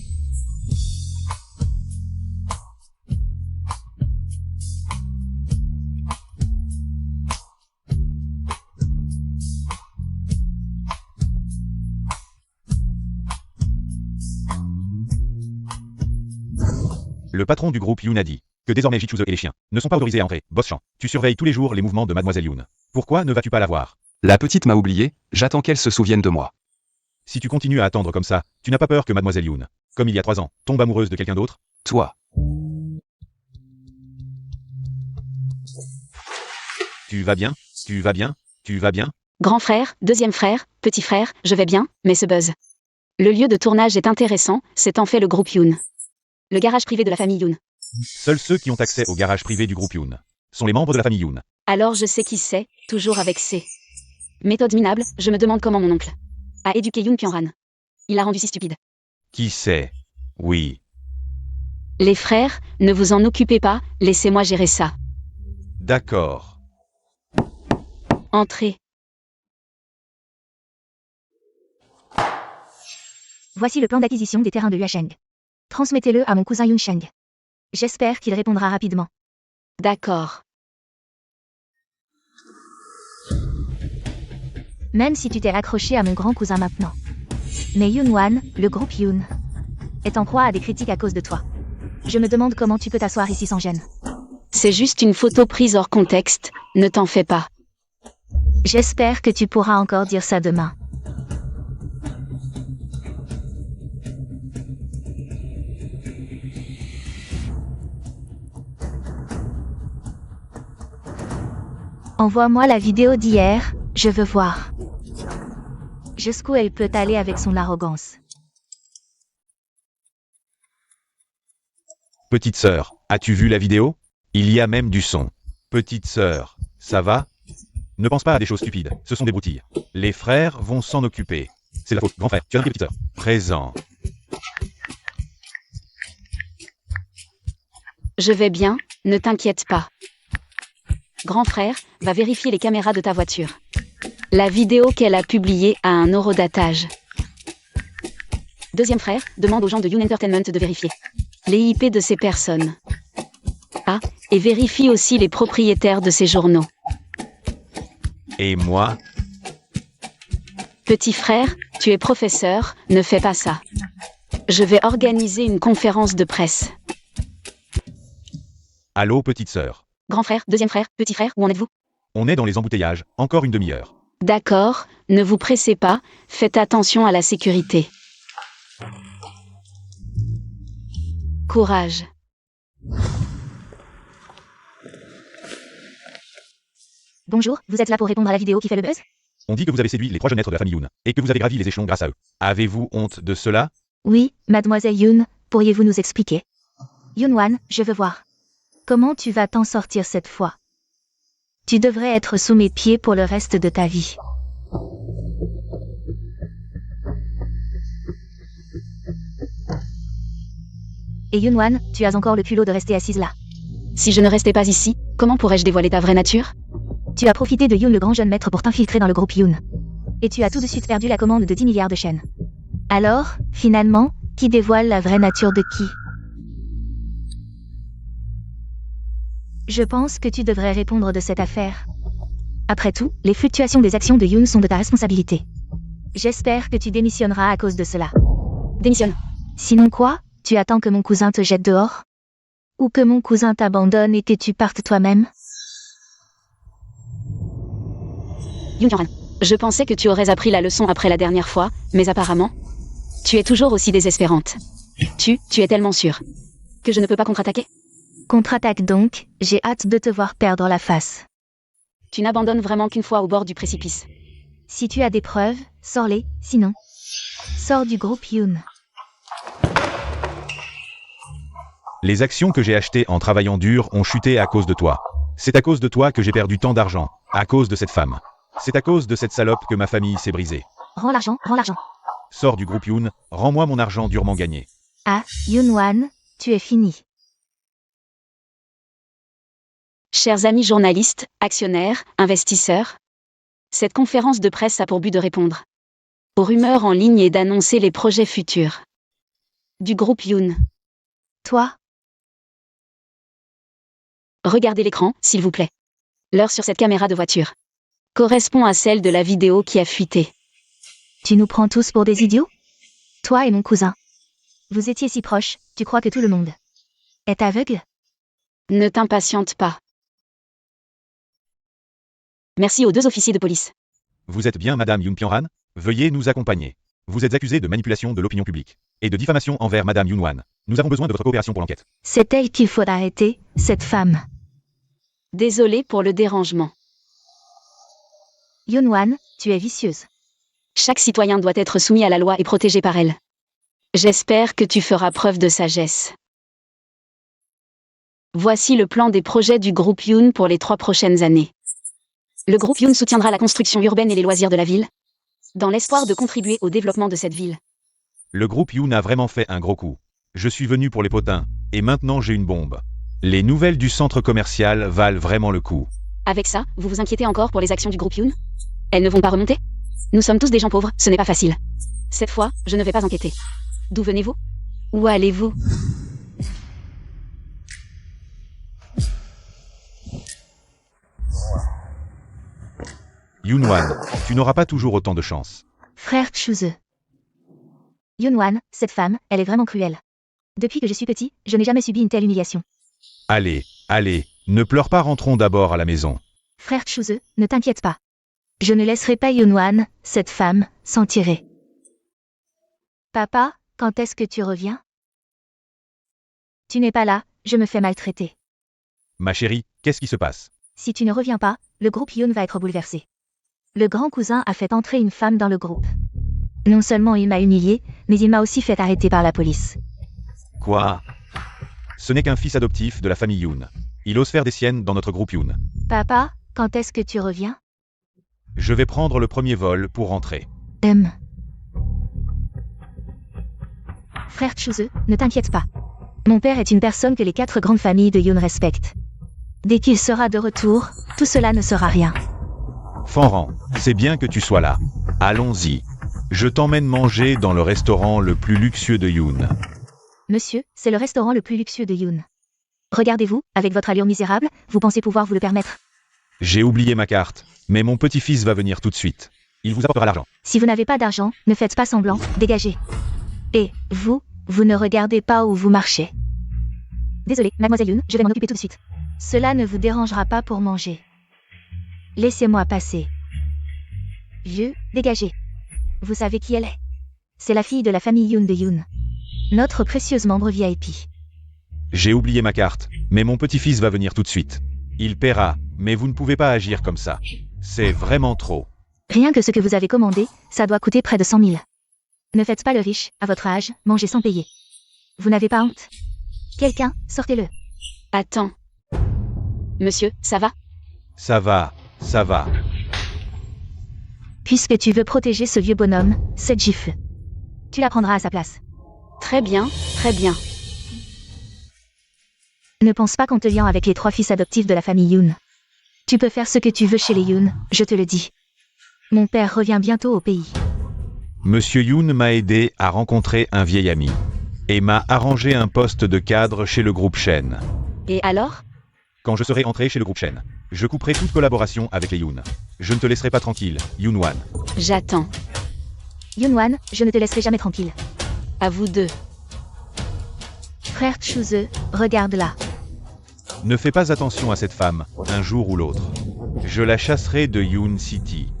Le patron du groupe Yoon a dit que désormais Ji-Choo-seul et les chiens ne sont pas autorisés à entrer. Boss Chan, tu surveilles tous les jours les mouvements de Mademoiselle Yoon. Pourquoi ne vas-tu pas la voir? La petite m'a oublié, j'attends qu'elle se souvienne de moi. Si tu continues à attendre comme ça, tu n'as pas peur que Mademoiselle Yoon, comme il y a 3 ans, tombe amoureuse de quelqu'un d'autre? Toi. Tu vas bien? Tu vas bien? Tu vas bien? Grand frère, deuxième frère, petit frère, je vais bien, mais ce buzz. Le lieu de tournage est intéressant, c'est en fait le groupe Yoon. Le garage privé de la famille Yoon. Seuls ceux qui ont accès au garage privé du groupe Yoon sont les membres de la famille Yoon. Alors je sais qui c'est, toujours avec C. Méthode minable, je me demande comment mon oncle a éduqué Yoon Pyong-ran. Il l'a rendu si stupide. Qui sait? Oui. Les frères, ne vous en occupez pas, laissez-moi gérer ça. D'accord. Entrez. Voici le plan d'acquisition des terrains de Yuasheng. Transmettez-le à mon cousin Yoon Sheng. J'espère qu'il répondra rapidement. D'accord. Même si tu t'es accroché à mon grand cousin maintenant. Mais Yoon-wan, le groupe Yoon, est en proie à des critiques à cause de toi. Je me demande comment tu peux t'asseoir ici sans gêne. C'est juste une photo prise hors contexte, ne t'en fais pas. J'espère que tu pourras encore dire ça demain. Envoie-moi la vidéo d'hier, je veux voir. Jusqu'où elle peut aller avec son arrogance. Petite sœur, as-tu vu la vidéo? Il y a même du son. Petite sœur, ça va? Ne pense pas à des choses stupides, ce sont des broutilles. Les frères vont s'en occuper. C'est la faute, grand frère, tu as un petite sœur. Présent. Je vais bien, ne t'inquiète pas. Grand frère, va vérifier les caméras de ta voiture. La vidéo qu'elle a publiée a un horodatage. Deuxième frère, demande aux gens de Yoon Entertainment de vérifier les IP de ces personnes. Ah, et vérifie aussi les propriétaires de ces journaux. Et moi? Petit frère, tu es professeur, ne fais pas ça. Je vais organiser une conférence de presse. Allô, petite sœur. Grand frère, deuxième frère, petit frère, où en êtes-vous? On est dans les embouteillages, encore une demi-heure. D'accord, ne vous pressez pas, faites attention à la sécurité. Courage. Bonjour, vous êtes là pour répondre à la vidéo qui fait le buzz? On dit que vous avez séduit les 3 jeunes êtres de la famille Yoon, et que vous avez gravi les échelons grâce à eux. Avez-vous honte de cela? Oui, mademoiselle Yoon, pourriez-vous nous expliquer? Yoon-wan, je veux voir. Comment tu vas t'en sortir cette fois? Tu devrais être sous mes pieds pour le reste de ta vie. Et Yoon-wan, tu as encore le culot de rester assise là. Si je ne restais pas ici, comment pourrais-je dévoiler ta vraie nature? Tu as profité de Yoon le grand jeune maître pour t'infiltrer dans le groupe Yoon. Et tu as tout de suite perdu la commande de 10 milliards de chaînes. Alors, finalement, qui dévoile la vraie nature de qui? Je pense que tu devrais répondre de cette affaire. Après tout, les fluctuations des actions de Yoon sont de ta responsabilité. J'espère que tu démissionneras à cause de cela. Démissionne. Sinon quoi? Tu attends que mon cousin te jette dehors? Ou que mon cousin t'abandonne et que tu partes toi-même? Yoon Kyung-han, je pensais que tu aurais appris la leçon après la dernière fois, mais apparemment, tu es toujours aussi désespérante. Tu es tellement sûre que je ne peux pas contre-attaquer. Contre-attaque donc, j'ai hâte de te voir perdre la face. Tu n'abandonnes vraiment qu'une fois au bord du précipice. Si tu as des preuves, sors-les, sinon. Sors du groupe Yoon. Les actions que j'ai achetées en travaillant dur ont chuté à cause de toi. C'est à cause de toi que j'ai perdu tant d'argent, à cause de cette femme. C'est à cause de cette salope que ma famille s'est brisée. Rends l'argent, rends l'argent. Sors du groupe Yoon, rends-moi mon argent durement gagné. Ah, Yoon-wan, tu es fini. Chers amis journalistes, actionnaires, investisseurs, cette conférence de presse a pour but de répondre aux rumeurs en ligne et d'annoncer les projets futurs du groupe Yoon. Toi? Regardez l'écran, s'il vous plaît. L'heure sur cette caméra de voiture correspond à celle de la vidéo qui a fuité. Tu nous prends tous pour des idiots? Toi et mon cousin. Vous étiez si proches, tu crois que tout le monde est aveugle? Ne t'impatiente pas. Merci aux 2 officiers de police. Vous êtes bien Madame Yoon Kyung-han? Veuillez nous accompagner. Vous êtes accusée de manipulation de l'opinion publique et de diffamation envers Madame Yoon-wan. Nous avons besoin de votre coopération pour l'enquête. C'est elle qu'il faut arrêter, cette femme. Désolé pour le dérangement. Yoon-wan, tu es vicieuse. Chaque citoyen doit être soumis à la loi et protégé par elle. J'espère que tu feras preuve de sagesse. Voici le plan des projets du groupe Yoon pour les 3 prochaines années. Le groupe Yoon soutiendra la construction urbaine et les loisirs de la ville, dans l'espoir de contribuer au développement de cette ville. Le groupe Yoon a vraiment fait un gros coup. Je suis venu pour les potins, et maintenant j'ai une bombe. Les nouvelles du centre commercial valent vraiment le coup. Avec ça, vous vous inquiétez encore pour les actions du groupe Yoon? Elles ne vont pas remonter? Nous sommes tous des gens pauvres, ce n'est pas facile. Cette fois, je ne vais pas enquêter. D'où venez-vous? Où allez-vous? Yoon-wan, tu n'auras pas toujours autant de chance. Frère Chuzeux. Yoon-wan, cette femme, elle est vraiment cruelle. Depuis que je suis petit, je n'ai jamais subi une telle humiliation. Allez, allez, ne pleure pas, rentrons d'abord à la maison. Frère Chuzeux, ne t'inquiète pas. Je ne laisserai pas Yoon-wan, cette femme, s'en tirer. Papa, quand est-ce que tu reviens? Tu n'es pas là, je me fais maltraiter. Ma chérie, qu'est-ce qui se passe? Si tu ne reviens pas, le groupe Yoon va être bouleversé. Le grand cousin a fait entrer une femme dans le groupe. Non seulement il m'a humilié, mais il m'a aussi fait arrêter par la police. Quoi? Ce n'est qu'un fils adoptif de la famille Yoon. Il ose faire des siennes dans notre groupe Yoon. Papa, quand est-ce que tu reviens? Je vais prendre le premier vol pour rentrer. Frère Chuzeux, ne t'inquiète pas. Mon père est une personne que les 4 grandes familles de Yoon respectent. Dès qu'il sera de retour, tout cela ne sera rien. Fanran, c'est bien que tu sois là. Allons-y. Je t'emmène manger dans le restaurant le plus luxueux de Yoon. Monsieur, c'est le restaurant le plus luxueux de Yoon. Regardez-vous, avec votre allure misérable, vous pensez pouvoir vous le permettre? J'ai oublié ma carte, mais mon petit-fils va venir tout de suite. Il vous apportera l'argent. Si vous n'avez pas d'argent, ne faites pas semblant, dégagez. Et, vous ne regardez pas où vous marchez. Désolé, mademoiselle Yoon, je vais m'en occuper tout de suite. Cela ne vous dérangera pas pour manger. Laissez-moi passer. Vieux, dégagez. Vous savez qui elle est? C'est la fille de la famille Yoon de Yoon. Notre précieuse membre VIP. J'ai oublié ma carte, mais mon petit-fils va venir tout de suite. Il paiera, mais vous ne pouvez pas agir comme ça. C'est vraiment trop. Rien que ce que vous avez commandé, ça doit coûter près de 100 000. Ne faites pas le riche, à votre âge, mangez sans payer. Vous n'avez pas honte? Quelqu'un, sortez-le. Attends. Monsieur, ça va? Ça va, ça va. Puisque tu veux protéger ce vieux bonhomme, cette gifle. Tu la prendras à sa place. Très bien, très bien. Ne pense pas qu'en te liant avec les 3 fils adoptifs de la famille Yoon. Tu peux faire ce que tu veux chez les Yoon, je te le dis. Mon père revient bientôt au pays. Monsieur Yoon m'a aidé à rencontrer un vieil ami. Et m'a arrangé un poste de cadre chez le groupe Shen. Et alors? Quand je serai entré chez le groupe Shen, je couperai toute collaboration avec les Yoon. Je ne te laisserai pas tranquille, Yoon-wan. J'attends. Yoon-wan, je ne te laisserai jamais tranquille. À vous deux. Frère Chuzeux, regarde là. Ne fais pas attention à cette femme, un jour ou l'autre. Je la chasserai de Yoon City.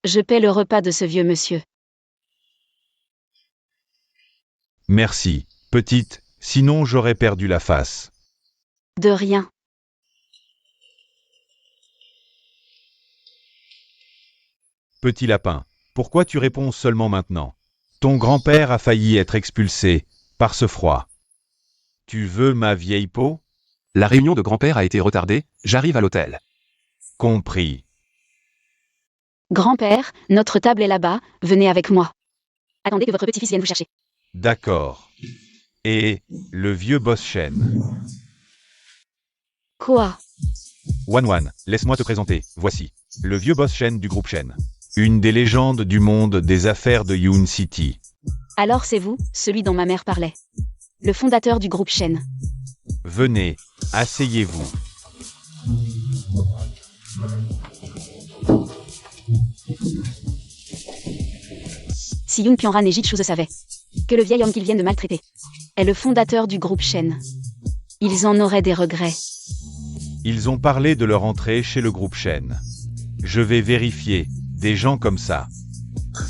Je paie le repas de ce vieux monsieur. Merci, petite, sinon j'aurais perdu la face. De rien. Petit lapin, pourquoi tu réponds seulement maintenant? Ton grand-père a failli être expulsé, par ce froid. Tu veux ma vieille peau? La réunion de grand-père a été retardée, j'arrive à l'hôtel. Compris. Grand-père, notre table est là-bas, venez avec moi. Attendez que votre petit-fils vienne vous chercher. D'accord. Et, le vieux boss Shen. Quoi? Wan, laisse-moi te présenter, voici. Le vieux boss Shen du groupe Shen. Une des légendes du monde des affaires de Yoon City. Alors c'est vous, celui dont ma mère parlait. Le fondateur du groupe Shen. Venez, asseyez-vous. Si Yoon Pyongran et Ji Choo savaient que le vieil homme qu'ils viennent de maltraiter est le fondateur du groupe Shen, ils en auraient des regrets. Ils ont parlé de leur entrée chez le groupe Shen. Je vais vérifier, des gens comme ça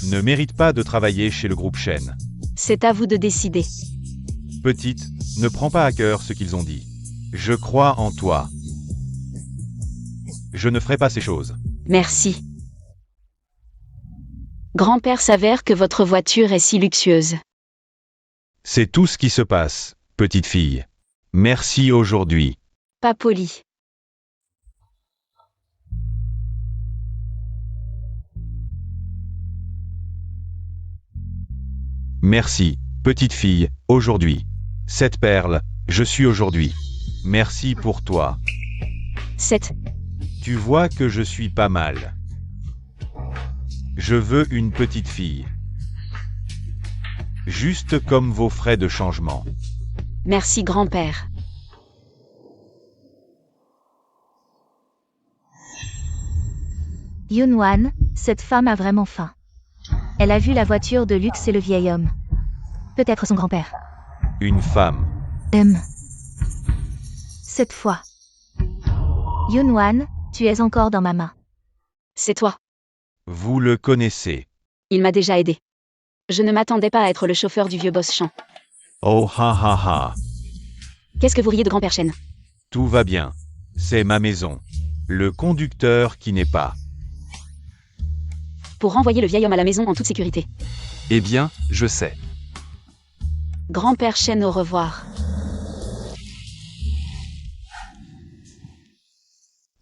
ne méritent pas de travailler chez le groupe Shen. C'est à vous de décider. Petite, ne prends pas à cœur ce qu'ils ont dit. Je crois en toi. Je ne ferai pas ces choses. Merci. Grand-père s'avère que votre voiture est si luxueuse. C'est tout ce qui se passe, petite fille. Merci aujourd'hui. Pas poli. Merci, petite fille, aujourd'hui. Cette perle, je suis aujourd'hui. Merci pour toi. 7. Tu vois que je suis pas mal. Je veux une petite fille. Juste comme vos frais de changement. Merci grand-père. Yoon-wan, cette femme a vraiment faim. Elle a vu la voiture de luxe et le vieil homme. Peut-être son grand-père. Une femme. Cette fois. Yoon-wan, tu es encore dans ma main. C'est toi. Vous le connaissez. Il m'a déjà aidé. Je ne m'attendais pas à être le chauffeur du vieux boss Chan. Oh ha ha ha. Qu'est-ce que vous riez de grand-père Shen? Tout va bien. C'est ma maison. Le conducteur qui n'est pas. Pour renvoyer le vieil homme à la maison en toute sécurité. Eh bien, je sais. Grand-père Shen, au revoir.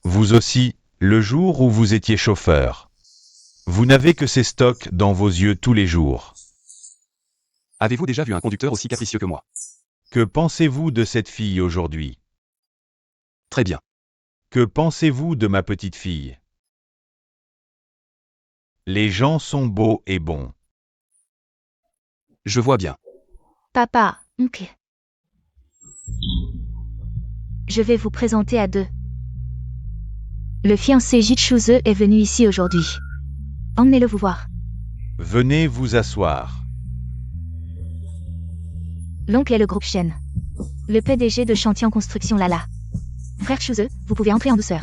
Vous aussi, le jour où vous étiez chauffeur. Vous n'avez que ces stocks dans vos yeux tous les jours. Avez-vous déjà vu un conducteur aussi capricieux que moi? Que pensez-vous de cette fille aujourd'hui? Très bien. Que pensez-vous de ma petite fille? Les gens sont beaux et bons. Je vois bien. Papa, ok. Je vais vous présenter à deux. Le fiancé Ji Choo est venu ici aujourd'hui. Emmenez-le vous voir. Venez vous asseoir. L'oncle est le groupe Shen. Le PDG de Chantier en Construction Lala. Frère Choo, vous pouvez entrer en douceur.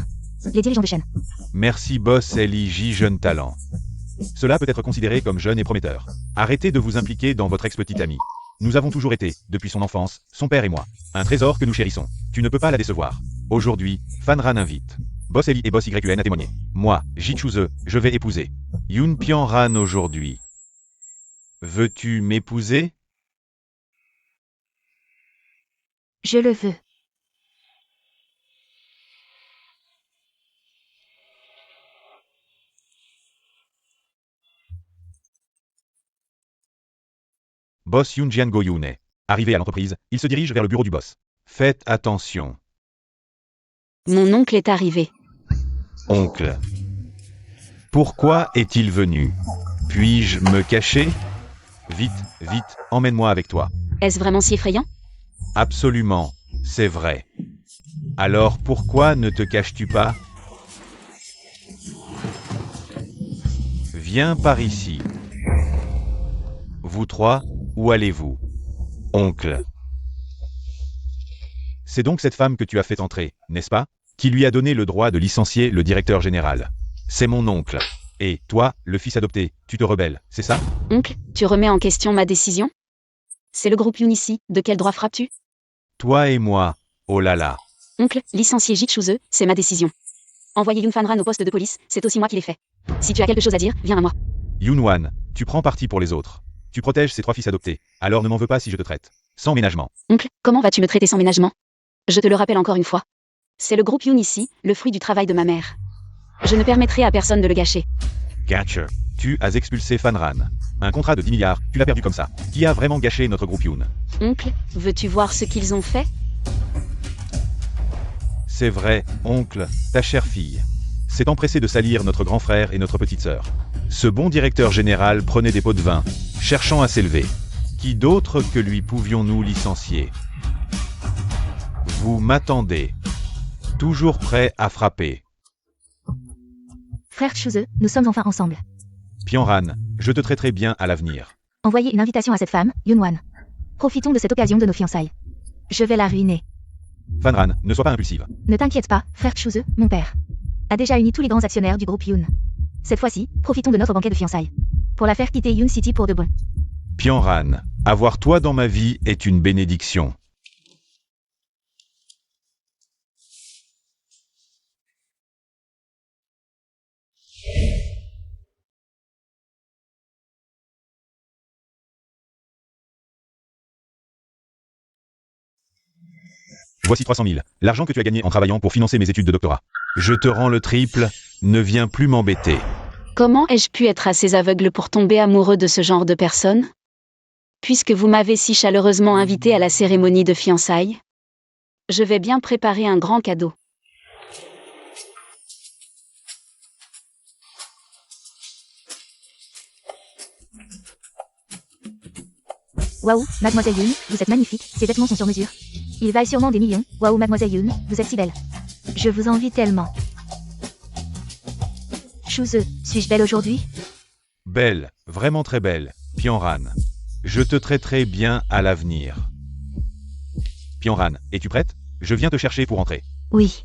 Les dirigeants de Shen. Merci boss LIJ jeune talent. Cela peut être considéré comme jeune et prometteur. Arrêtez de vous impliquer dans votre ex-petite amie. Nous avons toujours été, depuis son enfance, son père et moi, un trésor que nous chérissons. Tu ne peux pas la décevoir. Aujourd'hui, Fanran invite. Boss Eli et Boss YUN à témoigner. Moi, Ji Choo, je vais épouser Yoon Pyongran aujourd'hui. Veux-tu m'épouser? Je le veux. Boss Yoon Jian Go Yoon est arrivé à l'entreprise, il se dirige vers le bureau du boss. Faites attention. Mon oncle est arrivé. Oncle. Pourquoi est-il venu? Puis-je me cacher? Vite, vite, emmène-moi avec toi. Est-ce vraiment si effrayant? Absolument, c'est vrai. Alors pourquoi ne te caches-tu pas? Viens par ici. Vous trois, où allez-vous? Oncle. C'est donc cette femme que tu as fait entrer, n'est-ce pas? Qui lui a donné le droit de licencier le directeur général. C'est mon oncle. Et toi, le fils adopté, tu te rebelles, c'est ça? Oncle, tu remets en question ma décision? C'est le groupe Yoon ici, de quel droit frappes-tu? Toi et moi, oh là là. Oncle, licencier Ji Choo-seul, c'est ma décision. Envoyer Yoon Fan-ran au poste de police, c'est aussi moi qui l'ai fait. Si tu as quelque chose à dire, viens à moi. Yoon-wan, tu prends parti pour les autres. Tu protèges ces 3 fils adoptés, alors ne m'en veux pas si je te traite sans ménagement. Oncle, comment vas-tu me traiter sans ménagement? Je te le rappelle encore une fois. C'est le groupe Yoon ici, le fruit du travail de ma mère. Je ne permettrai à personne de le gâcher. Gotcha. Tu as expulsé Fan-ran. Un contrat de 10 milliards, tu l'as perdu comme ça. Qui a vraiment gâché notre groupe Yoon? Oncle, veux-tu voir ce qu'ils ont fait? C'est vrai, oncle, ta chère fille s'est empressée de salir notre grand frère et notre petite sœur. Ce bon directeur général prenait des pots de vin, cherchant à s'élever. Qui d'autre que lui pouvions-nous licencier? Vous m'attendez. Toujours prêt à frapper. Frère Choo-seul, nous sommes enfin ensemble. Pyonran, je te traiterai bien à l'avenir. Envoyez une invitation à cette femme, Yoon-wan. Profitons de cette occasion de nos fiançailles. Je vais la ruiner. Fan-ran, ne sois pas impulsive. Ne t'inquiète pas, frère Choo-seul, mon père a déjà uni tous les grands actionnaires du groupe Yoon. Cette fois-ci, profitons de notre banquet de fiançailles. Pour la faire quitter Yoon City pour de bon. Pyonran, avoir toi dans ma vie est une bénédiction. Voici 300 000, l'argent que tu as gagné en travaillant pour financer mes études de doctorat. Je te rends le triple, ne viens plus m'embêter. Comment ai-je pu être assez aveugle pour tomber amoureux de ce genre de personne? Puisque vous m'avez si chaleureusement invité à la cérémonie de fiançailles, je vais bien préparer un grand cadeau. Waouh, mademoiselle Yoon, vous êtes magnifique, ces vêtements sont sur mesure. Ils valent sûrement des millions. Waouh, mademoiselle Yoon, vous êtes si belle. Je vous envie tellement. Choo-seul, suis-je belle aujourd'hui? Belle, vraiment très belle, Pyonran. Je te traiterai bien à l'avenir. Pyonran, es-tu prête? Je viens te chercher pour entrer. Oui.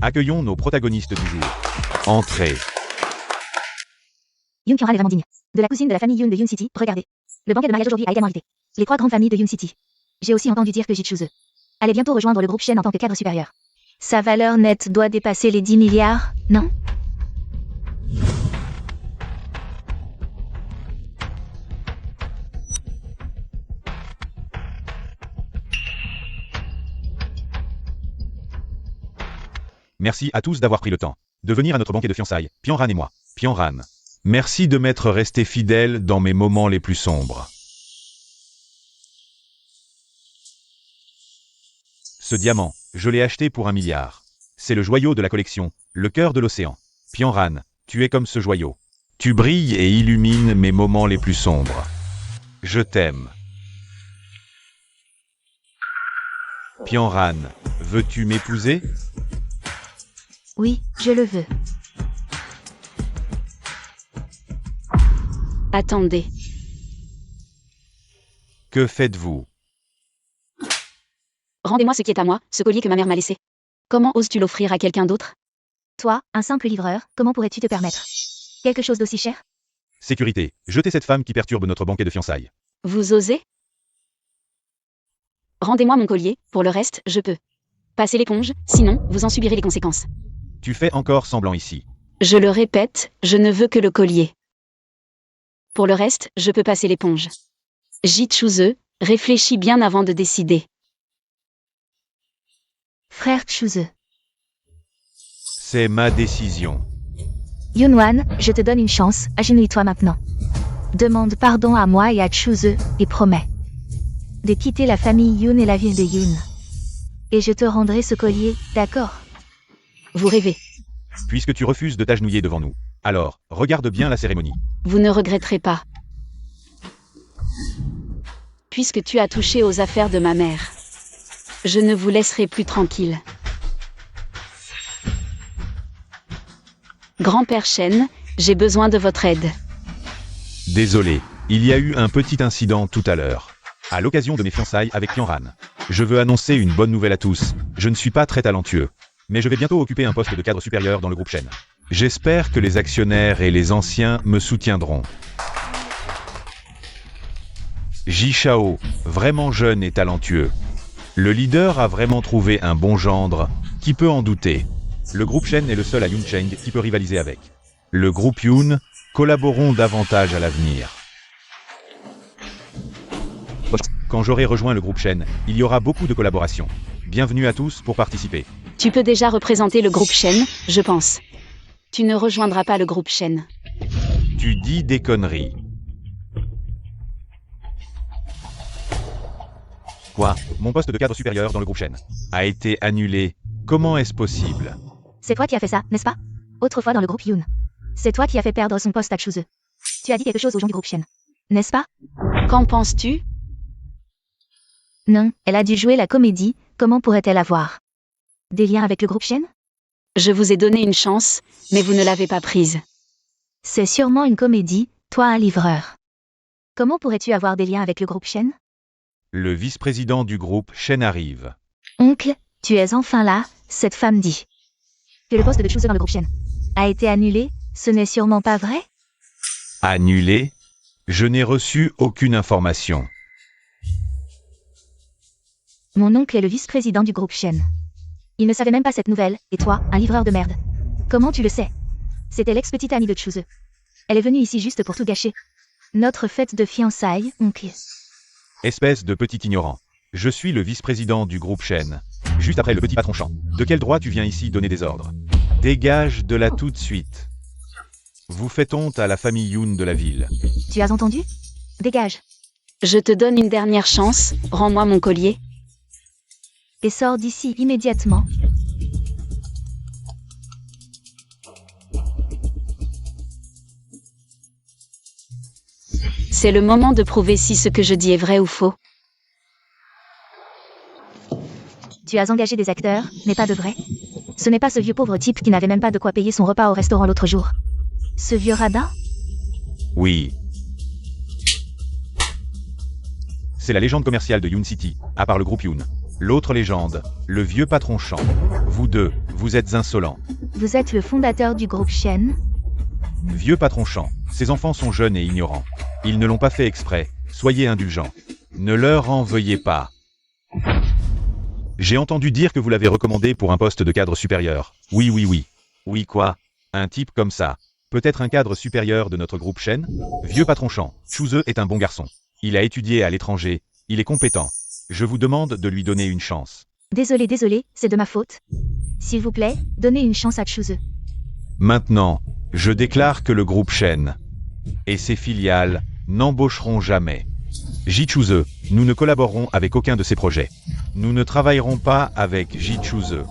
Accueillons nos protagonistes du jour. Entrez. Yoon Pyonran est vraiment digne. De la cousine de la famille Yoon de Yoon City, regardez. Le banquet de mariage aujourd'hui a également invité les 3 grandes familles de Yoon City. J'ai aussi entendu dire que Ji Choo-seul allait bientôt rejoindre le groupe Shen en tant que cadre supérieur. Sa valeur nette doit dépasser les 10 milliards, non? Merci à tous d'avoir pris le temps de venir à notre banquet de fiançailles, Pyonran et moi. Pyonran, merci de m'être resté fidèle dans mes moments les plus sombres. Ce diamant, je l'ai acheté pour 1 milliard. C'est le joyau de la collection, le cœur de l'océan. Pyonran, tu es comme ce joyau. Tu brilles et illumines mes moments les plus sombres. Je t'aime. Pyonran, veux-tu m'épouser? Oui, je le veux. Attendez. Que faites-vous? Rendez-moi ce qui est à moi, ce collier que ma mère m'a laissé. Comment oses-tu l'offrir à quelqu'un d'autre? Toi, un simple livreur, comment pourrais-tu te permettre quelque chose d'aussi cher? Sécurité, jetez cette femme qui perturbe notre banquet de fiançailles. Vous osez? Rendez-moi mon collier, pour le reste, je peux. Passez l'éponge, sinon, vous en subirez les conséquences. Tu fais encore semblant ici. Je le répète, je ne veux que le collier. Pour le reste, je peux passer l'éponge. Ji Choo-seul, réfléchis bien avant de décider. Frère Choo-seul. C'est ma décision. Yoon-wan, je te donne une chance, agenouille-toi maintenant. Demande pardon à moi et à Choo-seul, et promets de quitter la famille Yoon et la ville de Yoon. Et je te rendrai ce collier, d'accord? Vous rêvez. Puisque tu refuses de t'agenouiller devant nous, alors, regarde bien la cérémonie. Vous ne regretterez pas. Puisque tu as touché aux affaires de ma mère, je ne vous laisserai plus tranquille. Grand-père Shen, j'ai besoin de votre aide. Désolé, il y a eu un petit incident tout à l'heure. À l'occasion de mes fiançailles avec Yanran. Je veux annoncer une bonne nouvelle à tous. Je ne suis pas très talentueux. Mais je vais bientôt occuper un poste de cadre supérieur dans le groupe Shen. J'espère que les actionnaires et les anciens me soutiendront. Ji Shao, vraiment jeune et talentueux. Le leader a vraiment trouvé un bon gendre, qui peut en douter. Le groupe Shen est le seul à Yuncheng qui peut rivaliser avec. Le groupe Yun collaboreront davantage à l'avenir. Quand j'aurai rejoint le groupe Shen, il y aura beaucoup de collaborations. Bienvenue à tous pour participer. Tu peux déjà représenter le groupe Shen, je pense. Tu ne rejoindras pas le groupe Shen. Tu dis des conneries. Quoi? Mon poste de cadre supérieur dans le groupe Shen a été annulé. Comment est-ce possible? C'est toi qui as fait ça, n'est-ce pas? Autrefois dans le groupe Yun. C'est toi qui as fait perdre son poste à Chuzhe. Tu as dit quelque chose aux gens du groupe Shen, n'est-ce pas? Qu'en penses-tu? Non, elle a dû jouer la comédie, comment pourrait-elle avoir des liens avec le groupe Shen? Je vous ai donné une chance, mais vous ne l'avez pas prise. C'est sûrement une comédie, toi un livreur. Comment pourrais-tu avoir des liens avec le groupe Shen? Le vice-président du groupe Shen arrive. Oncle, tu es enfin là, cette femme dit que le poste de Chuzhe dans le groupe Shen a été annulé, ce n'est sûrement pas vrai? Annulé? Je n'ai reçu aucune information. Mon oncle est le vice-président du groupe Shen. Il ne savait même pas cette nouvelle, et toi, un livreur de merde. Comment tu le sais? C'était l'ex-petite amie de Chuzhe. Elle est venue ici juste pour tout gâcher. Notre fête de fiançailles, oncle. Espèce de petit ignorant. Je suis le vice-président du groupe Shen. Juste après le petit patron Chan. De quel droit tu viens ici donner des ordres? Dégage de là tout de suite. Vous faites honte à la famille Yun de la ville. Tu as entendu? Dégage. Je te donne une dernière chance, rends-moi mon collier. Et sors d'ici immédiatement. C'est le moment de prouver si ce que je dis est vrai ou faux. Tu as engagé des acteurs, mais pas de vrais. Ce n'est pas ce vieux pauvre type qui n'avait même pas de quoi payer son repas au restaurant l'autre jour. Ce vieux radin? Oui. C'est la légende commerciale de Yun City, à part le groupe Yun. L'autre légende, le vieux patron Chan. Vous deux, vous êtes insolents. Vous êtes le fondateur du groupe Shen? Vieux patron Chan, ces enfants sont jeunes et ignorants. Ils ne l'ont pas fait exprès, soyez indulgents. Ne leur en veuillez pas. J'ai entendu dire que vous l'avez recommandé pour un poste de cadre supérieur. Oui, oui, oui. Oui quoi? Un type comme ça. Peut-être un cadre supérieur de notre groupe Shen? Vieux patron Chan, Chuzhe est un bon garçon. Il a étudié à l'étranger, il est compétent. Je vous demande de lui donner une chance. Désolé, c'est de ma faute. S'il vous plaît, donnez une chance à Chuzhe. Maintenant, je déclare que le groupe Shen et ses filiales n'embaucheront jamais. Ji Chuzhe, nous ne collaborerons avec aucun de ces projets. Nous ne travaillerons pas avec Ji Chuzhe.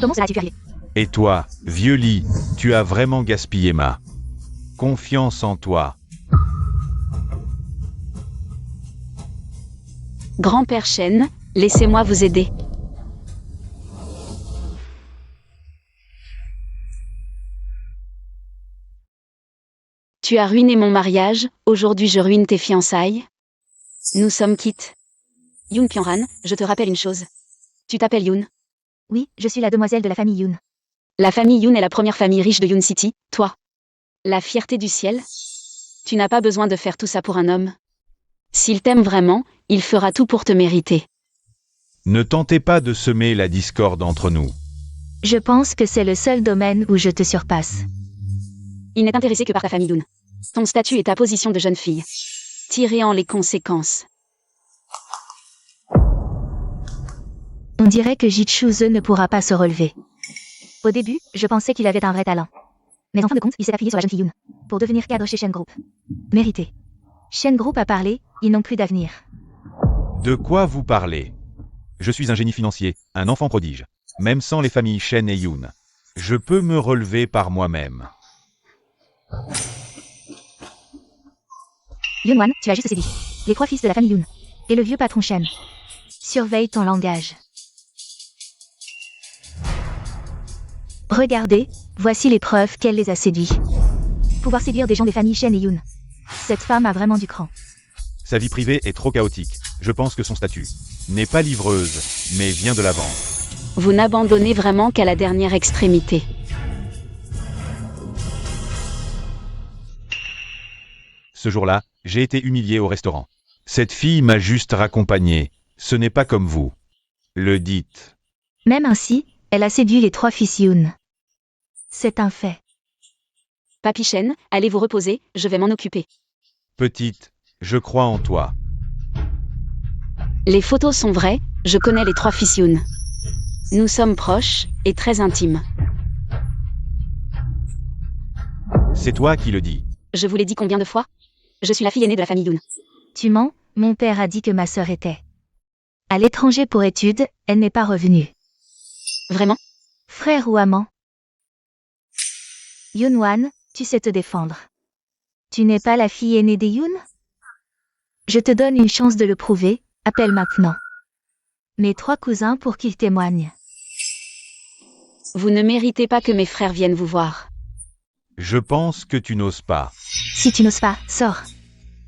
Comment cela a-t-il pu arriver? Et toi, vieux lit, tu as vraiment gaspillé ma confiance en toi. Grand-père Shen, laissez-moi vous aider. Tu as ruiné mon mariage, aujourd'hui je ruine tes fiançailles. Nous sommes quittes. Yun Pyongran, je te rappelle une chose. Tu t'appelles Yun. Oui, je suis la demoiselle de la famille Yun. La famille Yun est la première famille riche de Yun City, toi. La fierté du ciel. Tu n'as pas besoin de faire tout ça pour un homme. S'il t'aime vraiment, il fera tout pour te mériter. Ne tentez pas de semer la discorde entre nous. Je pense que c'est le seul domaine où je te surpasse. Il n'est intéressé que par ta famille Yun. Ton statut et ta position de jeune fille. Tirez en les conséquences. On dirait que Ji Chuzhe ne pourra pas se relever. Au début, je pensais qu'il avait un vrai talent. Mais en fin de compte, il s'est appuyé sur la jeune fille Yun pour devenir cadre chez Shen Group. Mérité. Shen Group a parlé, ils n'ont plus d'avenir. De quoi vous parlez? Je suis un génie financier, un enfant prodige. Même sans les familles Shen et Yun. Je peux me relever par moi-même. Yunwan, tu as juste séduit les 3 fils de la famille Yun. Et le vieux patron Shen. Surveille ton langage. Regardez, Voici les preuves qu'elle les a séduits. Pouvoir séduire des gens des familles Shen et Yoon. Cette femme a vraiment du cran. Sa vie privée est trop chaotique. Je pense que son statut n'est pas livreuse, mais vient de l'avant. Vous n'abandonnez vraiment qu'à la dernière extrémité. Ce jour-là, j'ai été humilié au restaurant. Cette fille m'a juste raccompagné. Ce n'est pas comme vous le dites. Même ainsi, elle a séduit les 3 fils Yoon. C'est un fait. Papy Shen, allez vous reposer, je vais m'en occuper. Petite, je crois en toi. Les photos sont vraies, je connais les 3 fils Yoon. Nous sommes proches et très intimes. C'est toi qui le dis. Je vous l'ai dit combien de fois? Je suis la fille aînée de la famille Yoon. Tu mens, mon père a dit que ma sœur était à l'étranger pour études, elle n'est pas revenue. Vraiment? Frère ou amant? Yoon-wan, tu sais te défendre. Tu n'es pas la fille aînée des Yoon? Je te donne une chance de le prouver, appelle maintenant mes 3 cousins pour qu'ils témoignent. Vous ne méritez pas que mes frères viennent vous voir. Je pense que tu n'oses pas. Si tu n'oses pas, sors.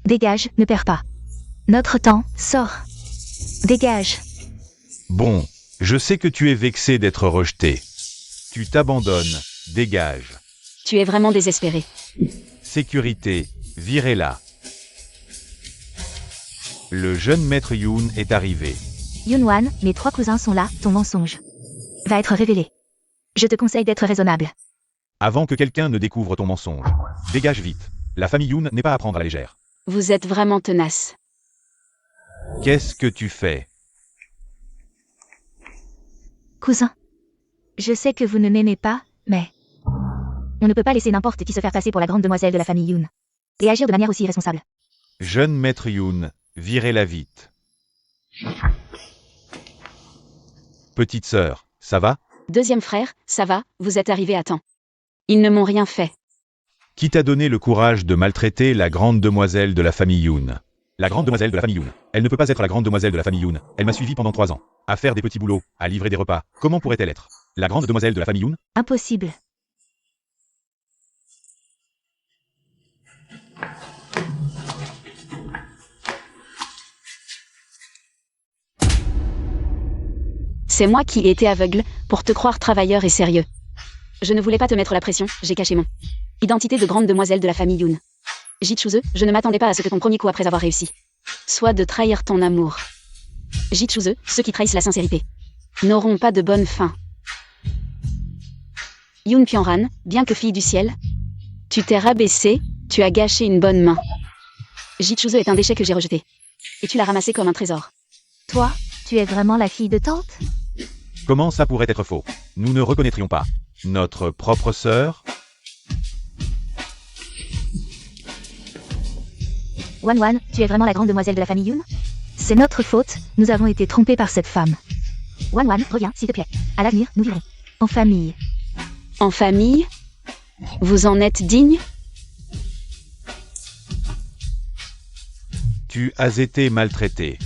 Dégage, ne perds pas notre temps, sors. Dégage. Bon, je sais que tu es vexé d'être rejeté. Tu t'abandonnes, dégage. Tu es vraiment désespéré. Sécurité, virez-la. Le jeune maître Yoon est arrivé. Yoon-wan, mes 3 cousins sont là, ton mensonge va être révélé. Je te conseille d'être raisonnable. Avant que quelqu'un ne découvre ton mensonge, dégage vite. La famille Yoon n'est pas à prendre à la légère. Vous êtes vraiment tenace. Qu'est-ce que tu fais? Cousin, je sais que vous ne m'aimez pas, mais on ne peut pas laisser n'importe qui se faire passer pour la grande demoiselle de la famille Yoon et agir de manière aussi irresponsable. Jeune maître Yoon, virez-la vite. Petite sœur, ça va? Deuxième frère, ça va, vous êtes arrivé à temps. Ils ne m'ont rien fait. Qui t'a donné le courage de maltraiter la grande demoiselle de la famille Yoon? La grande demoiselle de la famille Yoon. Elle ne peut pas être la grande demoiselle de la famille Yoon. Elle m'a suivi pendant 3 ans. À faire des petits boulots, à livrer des repas. Comment pourrait-elle être la grande demoiselle de la famille Yoon? Impossible. C'est moi qui ai été aveugle, pour te croire travailleur et sérieux. Je ne voulais pas te mettre la pression, j'ai caché mon identité de grande demoiselle de la famille Yoon. Ji-Choo-ze, je ne m'attendais pas à ce que ton premier coup après avoir réussi soit de trahir ton amour. Ji-Choo-ze, ceux qui trahissent la sincérité n'auront pas de bonne fin. Yoon Pyong-ran, bien que fille du ciel, tu t'es rabaissée, tu as gâché une bonne main. Ji-Choo-ze est un déchet que j'ai rejeté. Et tu l'as ramassé comme un trésor. Toi, tu es vraiment la fille de tante? Comment ça pourrait être faux? Nous ne reconnaîtrions pas notre propre sœur? Wan-Wan, tu es vraiment la grande demoiselle de la famille Yoon? C'est notre faute, nous avons été trompés par cette femme. Wan-Wan, reviens, s'il te plaît. À l'avenir, nous vivrons en famille. En famille? Vous en êtes digne? Tu as été maltraité.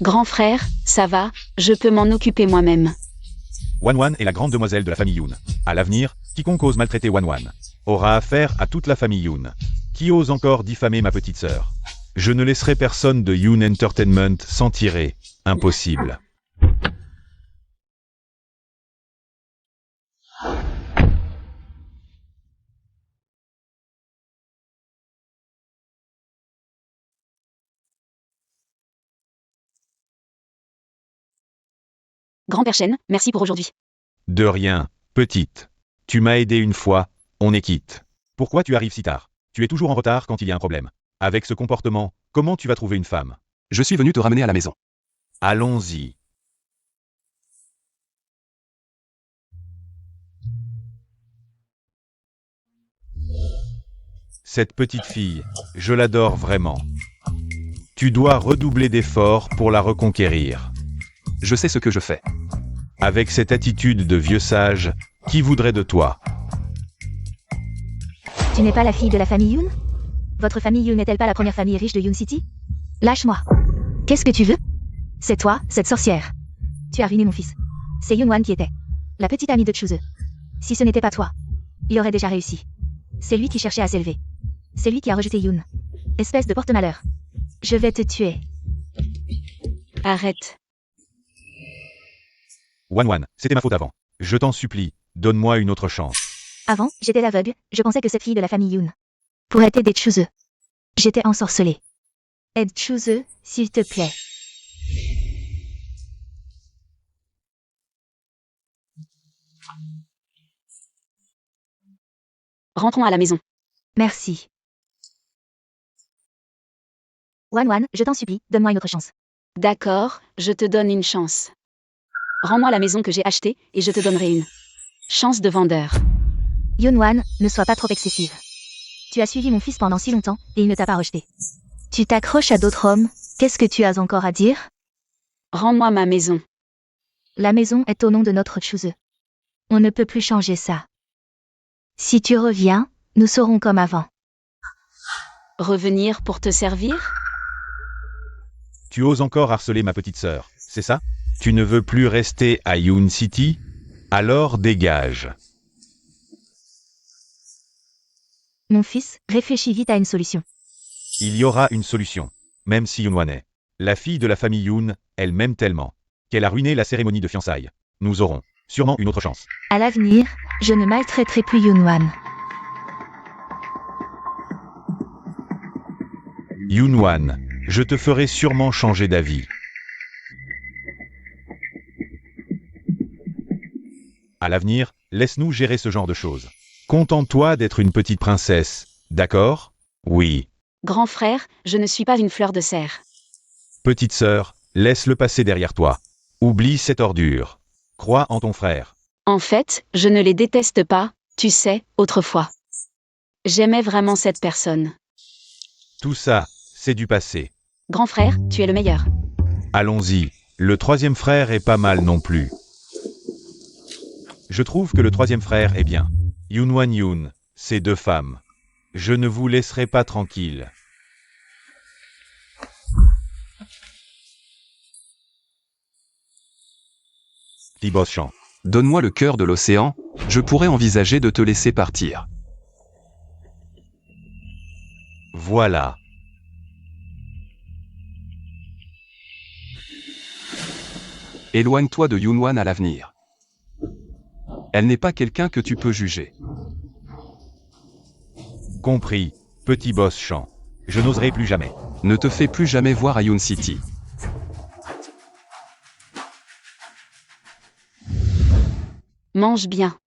Grand frère, ça va, je peux m'en occuper moi-même. Wan-Wan est la grande demoiselle de la famille Yoon. À l'avenir, quiconque ose maltraiter Wan-Wan aura affaire à toute la famille Yoon. Qui ose encore diffamer ma petite sœur? Je ne laisserai personne de Yoon Entertainment s'en tirer. Impossible. Grand-père Shen, merci pour aujourd'hui. De rien, petite. Tu m'as aidé une fois, on est quitte. Pourquoi tu arrives si tard? Tu es toujours en retard quand il y a un problème. Avec ce comportement, comment tu vas trouver une femme? Je suis venu te ramener à la maison. Allons-y. Cette petite fille, je l'adore vraiment. Tu dois redoubler d'efforts pour la reconquérir. Je sais ce que je fais. Avec cette attitude de vieux sage, qui voudrait de toi? Tu n'es pas la fille de la famille Yoon? Votre famille Yoon n'est-elle pas la première famille riche de Yoon City? Lâche-moi. Qu'est-ce que tu veux? C'est toi, cette sorcière. Tu as ruiné mon fils. C'est Yoon-Wan qui était la petite amie de Choo-ze. Si ce n'était pas toi, il aurait déjà réussi. C'est lui qui cherchait à s'élever. C'est lui qui a rejeté Yoon. Espèce de porte-malheur. Je vais te tuer. Arrête. Wan, c'était ma faute avant. Je t'en supplie, donne-moi une autre chance. Avant, j'étais l'aveugle, je pensais que cette fille de la famille Yoon pourrait aider Chuzeux. J'étais ensorcelée. Aide Chuzeux, s'il te plaît. Rentrons à la maison. Merci. Wan, je t'en supplie, donne-moi une autre chance. D'accord, je te donne une chance. Rends-moi la maison que j'ai achetée et je te donnerai une chance de vendeur. Yoon, ne sois pas trop excessive. Tu as suivi mon fils pendant si longtemps et il ne t'a pas rejeté. Tu t'accroches à d'autres hommes, qu'est-ce que tu as encore à dire? Rends-moi ma maison. La maison est au nom de notre Chuzeux. On ne peut plus changer ça. Si tu reviens, nous serons comme avant. Revenir pour te servir? Tu oses encore harceler ma petite sœur, c'est ça? Tu ne veux plus rester à Yoon City? Alors dégage. Mon fils, réfléchis vite à une solution. Il y aura une solution. Même si Yoon est la fille de la famille Yoon, elle m'aime tellement qu'elle a ruiné la cérémonie de fiançailles. Nous aurons sûrement une autre chance. À l'avenir, je ne maltraiterai plus Yoon. Yoon, je te ferai sûrement changer d'avis. À l'avenir, laisse-nous gérer ce genre de choses. Contente-toi d'être une petite princesse, d'accord? Oui. Grand frère, je ne suis pas une fleur de serre. Petite sœur, laisse-le passer derrière toi. Oublie cette ordure. Crois en ton frère. En fait, je ne les déteste pas, tu sais, autrefois. J'aimais vraiment cette personne. Tout ça, c'est du passé. Grand frère, tu es le meilleur. Allons-y, le troisième frère est pas mal non plus. Je trouve que le troisième frère est bien. Yoon, c'est deux femmes. Je ne vous laisserai pas tranquille. Boss Chan. Donne-moi le cœur de l'océan, je pourrais envisager de te laisser partir. Voilà. Éloigne-toi de Yoon à l'avenir. Elle n'est pas quelqu'un que tu peux juger. Compris, petit boss Chan. Je n'oserai plus jamais. Ne te fais plus jamais voir à Yoon City. Mange bien.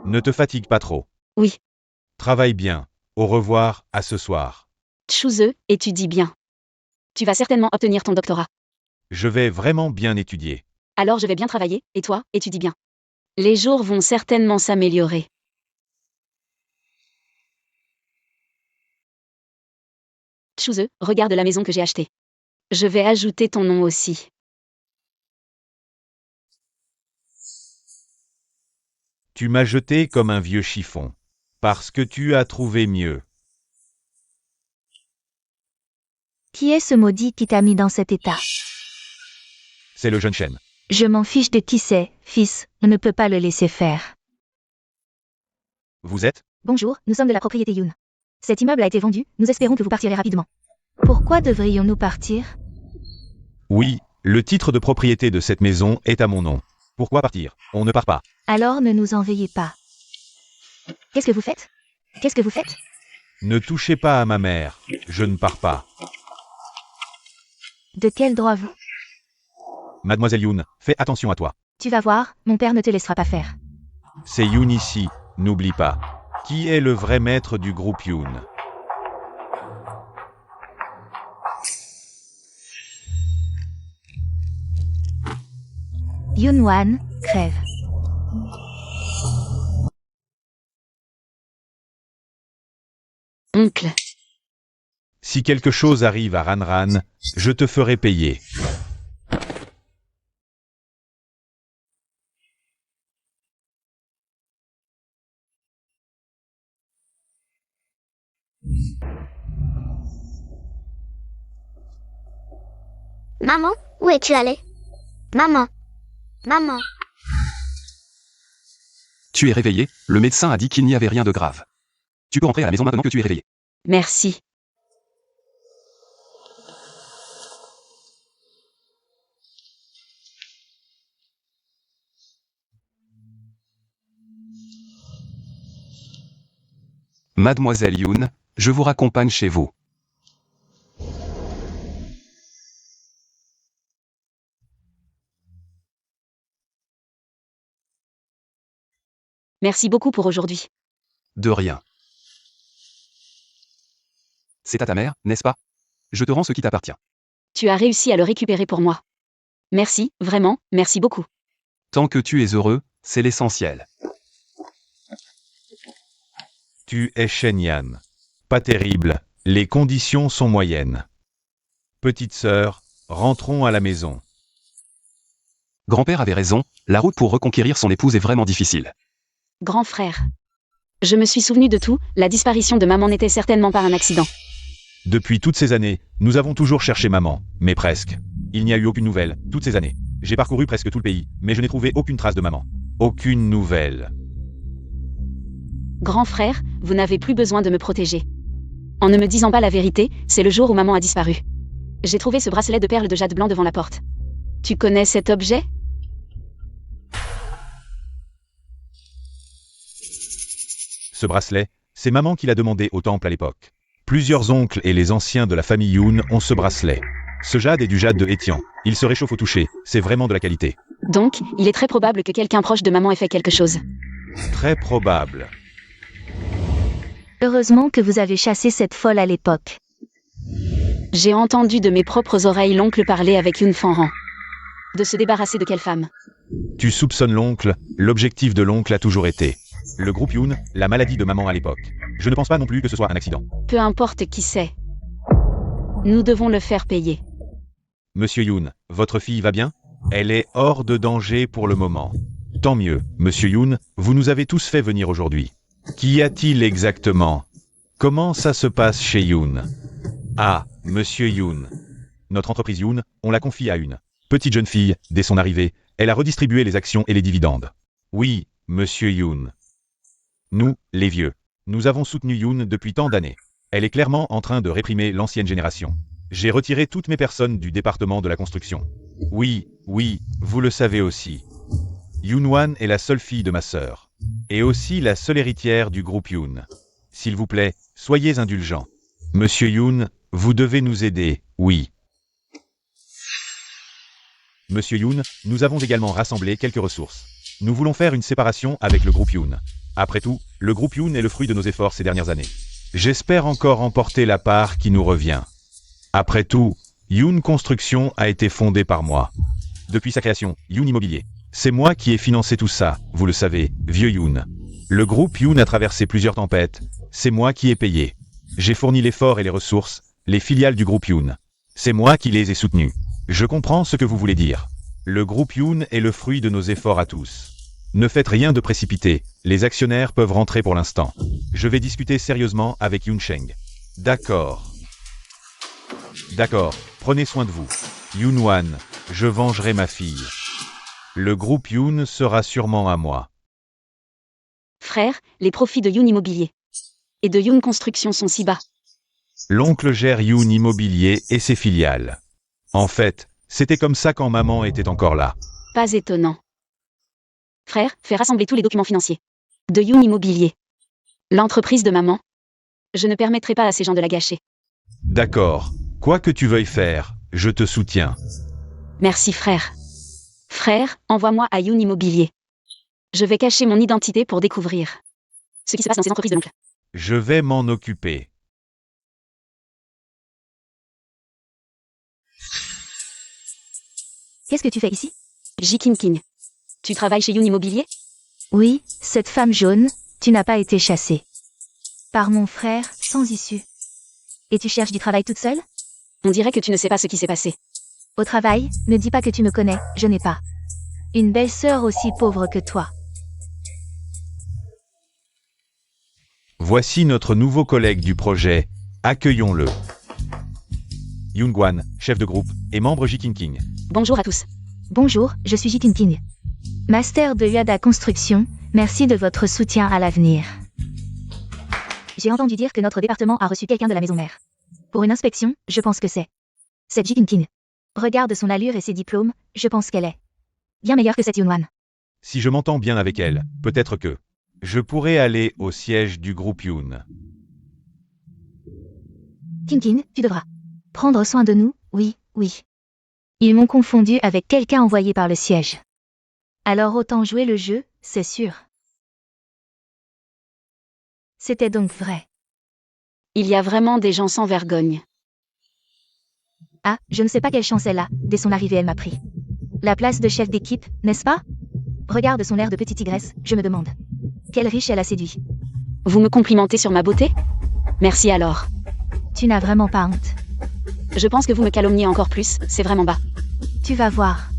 Ne te fatigue pas trop. Oui. Travaille bien. Au revoir, à ce soir. Chuzeux, étudie bien. Tu vas certainement obtenir ton doctorat. Je vais vraiment bien étudier. Alors je vais bien travailler, et toi, étudie bien. Les jours vont certainement s'améliorer. Chuzeux, regarde la maison que j'ai achetée. Je vais ajouter ton nom aussi. Tu m'as jeté comme un vieux chiffon. Parce que tu as trouvé mieux. Qui est ce maudit qui t'a mis dans cet état? C'est le jeune Shen. Je m'en fiche de qui c'est, fils, on ne peut pas le laisser faire. Vous êtes? Bonjour, nous sommes de la propriété Yoon. Cet immeuble a été vendu, nous espérons que vous partirez rapidement. Pourquoi devrions-nous partir? Oui, le titre de propriété de cette maison est à mon nom. Pourquoi partir? On ne part pas. Alors ne nous en veuillez pas. Qu'est-ce que vous faites? Qu'est-ce que vous faites? Ne touchez pas à ma mère. Je ne pars pas. De quel droit vous? Mademoiselle Yoon, fais attention à toi. Tu vas voir, mon père ne te laissera pas faire. C'est Yoon ici, n'oublie pas. Qui est le vrai maître du groupe Yoon? Yoon, crève. Oncle. Si quelque chose arrive à Ranran, je te ferai payer. Maman, où es-tu allée? Maman. Maman. Tu es réveillé, le médecin a dit qu'il n'y avait rien de grave. Tu peux rentrer à la maison maintenant que tu es réveillé. Merci. Mademoiselle Yoon, je vous raccompagne chez vous. Merci beaucoup pour aujourd'hui. De rien. C'est à ta mère, n'est-ce pas? Je te rends ce qui t'appartient. Tu as réussi à le récupérer pour moi. Merci, vraiment, merci beaucoup. Tant que tu es heureux, c'est l'essentiel. Tu es Shen-Yan. Pas terrible, les conditions sont moyennes. Petite sœur, rentrons à la maison. Grand-père avait raison, la route pour reconquérir son épouse est vraiment difficile. Grand frère. Je me suis souvenu de tout, la disparition de maman n'était certainement pas un accident. Depuis toutes ces années, nous avons toujours cherché maman, mais presque. Il n'y a eu aucune nouvelle, toutes ces années. J'ai parcouru presque tout le pays, mais je n'ai trouvé aucune trace de maman. Aucune nouvelle. Grand frère, vous n'avez plus besoin de me protéger. En ne me disant pas la vérité, c'est le jour où maman a disparu. J'ai trouvé ce bracelet de perles de jade blanc devant la porte. Tu connais cet objet? Ce bracelet, c'est maman qui l'a demandé au temple à l'époque. Plusieurs oncles et les anciens de la famille Yoon ont ce bracelet. Ce jade est du jade de Etian. Il se réchauffe au toucher, c'est vraiment de la qualité. Donc, il est très probable que quelqu'un proche de maman ait fait quelque chose. Très probable. Heureusement que vous avez chassé cette folle à l'époque. J'ai entendu de mes propres oreilles l'oncle parler avec Yoon Fanran. De se débarrasser de quelle femme? Tu soupçonnes l'oncle, l'objectif de l'oncle a toujours été. Le groupe Yoon, la maladie de maman à l'époque. Je ne pense pas non plus que ce soit un accident. Peu importe qui c'est. Nous devons le faire payer. Monsieur Yoon, votre fille va bien? Elle est hors de danger pour le moment. Tant mieux, Monsieur Yoon, vous nous avez tous fait venir aujourd'hui. Qu'y a-t-il exactement? Comment ça se passe chez Yoon? Ah, Monsieur Yoon. Notre entreprise Yoon, on la confie à une petite jeune fille, dès son arrivée, elle a redistribué les actions et les dividendes. Oui, Monsieur Yoon. Nous, les vieux, nous avons soutenu Yoon depuis tant d'années. Elle est clairement en train de réprimer l'ancienne génération. J'ai retiré toutes mes personnes du département de la construction. Oui, vous le savez aussi. Yoon-Wan est la seule fille de ma sœur. Et aussi la seule héritière du groupe Yoon. S'il vous plaît, soyez indulgents. Monsieur Yoon, vous devez nous aider, oui. Monsieur Yoon, nous avons également rassemblé quelques ressources. Nous voulons faire une séparation avec le groupe Yoon. Après tout, le groupe Yoon est le fruit de nos efforts ces dernières années. J'espère encore emporter la part qui nous revient. Après tout, Yoon Construction a été fondée par moi. Depuis sa création, Yoon Immobilier. C'est moi qui ai financé tout ça, vous le savez, vieux Yoon. Le groupe Yoon a traversé plusieurs tempêtes, c'est moi qui ai payé. J'ai fourni l'effort et les ressources, les filiales du groupe Yoon. C'est moi qui les ai soutenues. Je comprends ce que vous voulez dire. Le groupe Yoon est le fruit de nos efforts à tous. Ne faites rien de précipité, les actionnaires peuvent rentrer pour l'instant. Je vais discuter sérieusement avec Yoon Sheng. D'accord. D'accord, prenez soin de vous. Yoon-Wan, je vengerai ma fille. Le groupe Yoon sera sûrement à moi. Frère, les profits de Yoon Immobilier et de Yoon Construction sont si bas. L'oncle gère Yoon Immobilier et ses filiales. En fait, c'était comme ça quand maman était encore là. Pas étonnant. Frère, fais rassembler tous les documents financiers de Yoon Immobilier. L'entreprise de maman. Je ne permettrai pas à ces gens de la gâcher. D'accord. Quoi que tu veuilles faire, je te soutiens. Merci frère. Frère, envoie-moi à Yoon Immobilier. Je vais cacher mon identité pour découvrir ce qui se passe dans ces entreprises de l'oncle. Je vais m'en occuper. Qu'est-ce que tu fais ici? Jikin King. Tu travailles chez Yoon Immobilier? Oui, cette femme jaune, tu n'as pas été chassée. Par mon frère, sans issue. Et tu cherches du travail toute seule? On dirait que tu ne sais pas ce qui s'est passé. Au travail, ne dis pas que tu me connais, je n'ai pas une belle-sœur aussi pauvre que toi. Voici notre nouveau collègue du projet. Accueillons-le. Yoon Gwan, chef de groupe, et membre Jikin King. Bonjour à tous. Bonjour, je suis Jitin King. Master de Yada Construction, Merci de votre soutien à l'avenir. J'ai entendu dire que notre département a reçu quelqu'un de la maison mère. Pour une inspection, je pense que c'est Ji King. Regarde son allure et ses diplômes, je pense qu'elle est bien meilleure que cette Yunwan. Si je m'entends bien avec elle, peut-être que je pourrais aller au siège du groupe Yoon. King, tu devras prendre soin de nous, oui. Ils m'ont confondu avec quelqu'un envoyé par le siège. Alors autant jouer le jeu, c'est sûr. C'était donc vrai. Il y a vraiment des gens sans vergogne. Ah, je ne sais pas quelle chance elle a, dès son arrivée elle m'a pris la place de chef d'équipe, n'est-ce pas? Regarde son air de petite tigresse, je me demande. Quelle riche elle a séduit. Vous me complimentez sur ma beauté? Merci alors. Tu n'as vraiment pas honte. Je pense que vous me calomniez encore plus, c'est vraiment bas. Tu vas voir.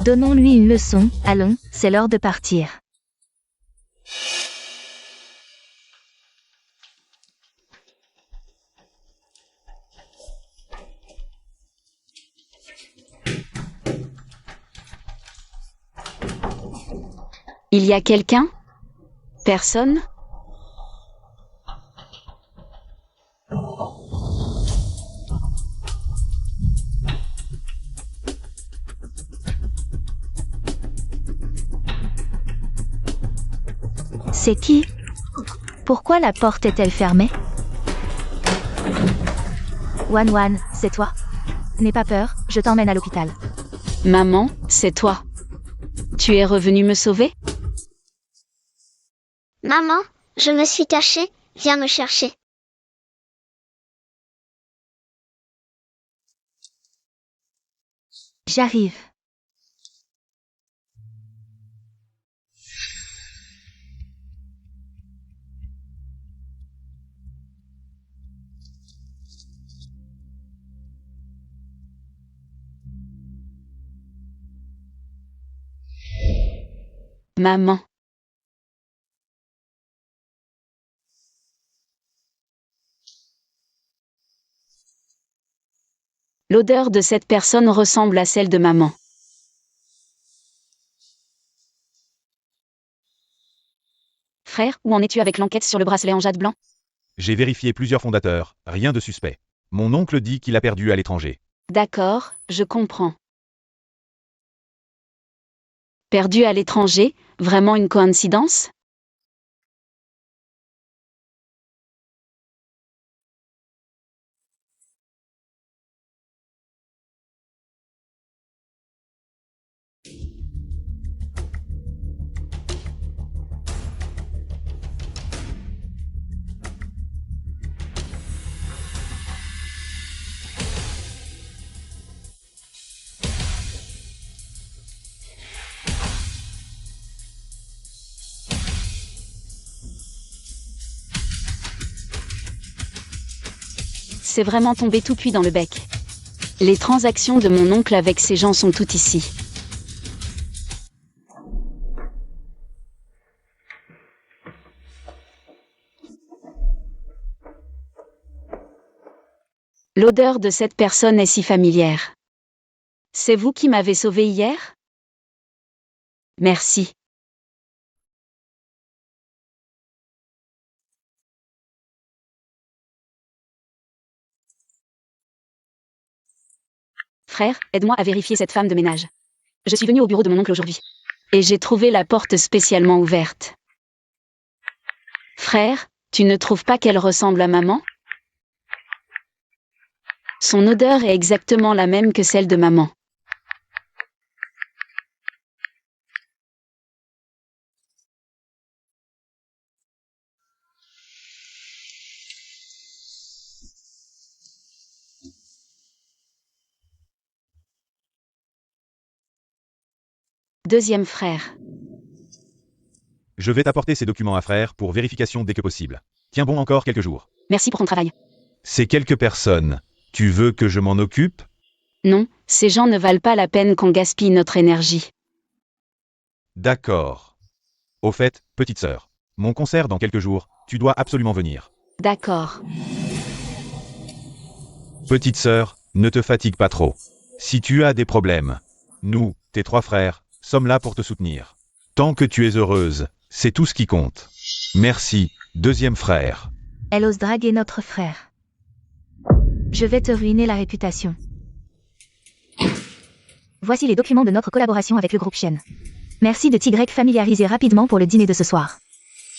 Donnons-lui une leçon, allons, c'est l'heure de partir. Il y a quelqu'un? Personne? C'est qui? Pourquoi la porte est-elle fermée? Wan, c'est toi. N'aie pas peur, je t'emmène à l'hôpital. Maman, c'est toi. Tu es revenue me sauver? Maman, je me suis cachée, viens me chercher. J'arrive. Maman. L'odeur de cette personne ressemble à celle de maman. Frère, où en es-tu avec l'enquête sur le bracelet en jade blanc? J'ai vérifié plusieurs fondateurs, rien de suspect. Mon oncle dit qu'il a perdu à l'étranger. D'accord, je comprends. Perdu à l'étranger, vraiment une coïncidence? C'est vraiment tombé tout cuit dans le bec. Les transactions de mon oncle avec ces gens sont toutes ici. L'odeur de cette personne est si familière. C'est vous qui m'avez sauvé hier? Merci. Frère, aide-moi à vérifier cette femme de ménage. Je suis venue au bureau de mon oncle aujourd'hui. Et j'ai trouvé la porte spécialement ouverte. Frère, tu ne trouves pas qu'elle ressemble à maman? Son odeur est exactement la même que celle de maman. Deuxième frère. Je vais t'apporter ces documents à frère pour vérification dès que possible. Tiens bon encore quelques jours. Merci pour ton travail. Ces quelques personnes, tu veux que je m'en occupe? Non, ces gens ne valent pas la peine qu'on gaspille notre énergie. D'accord. Au fait, petite sœur, mon concert dans quelques jours, Tu dois absolument venir. D'accord. Petite sœur, ne te fatigue pas trop. Si tu as des problèmes, nous, tes 3 frères, sommes là pour te soutenir. Tant que tu es heureuse, c'est tout ce qui compte. Merci, deuxième frère. Elle ose draguer notre frère. Je vais te ruiner la réputation. Voici les documents de notre collaboration avec le groupe Shen. Merci de t'y familiariser rapidement pour le dîner de ce soir.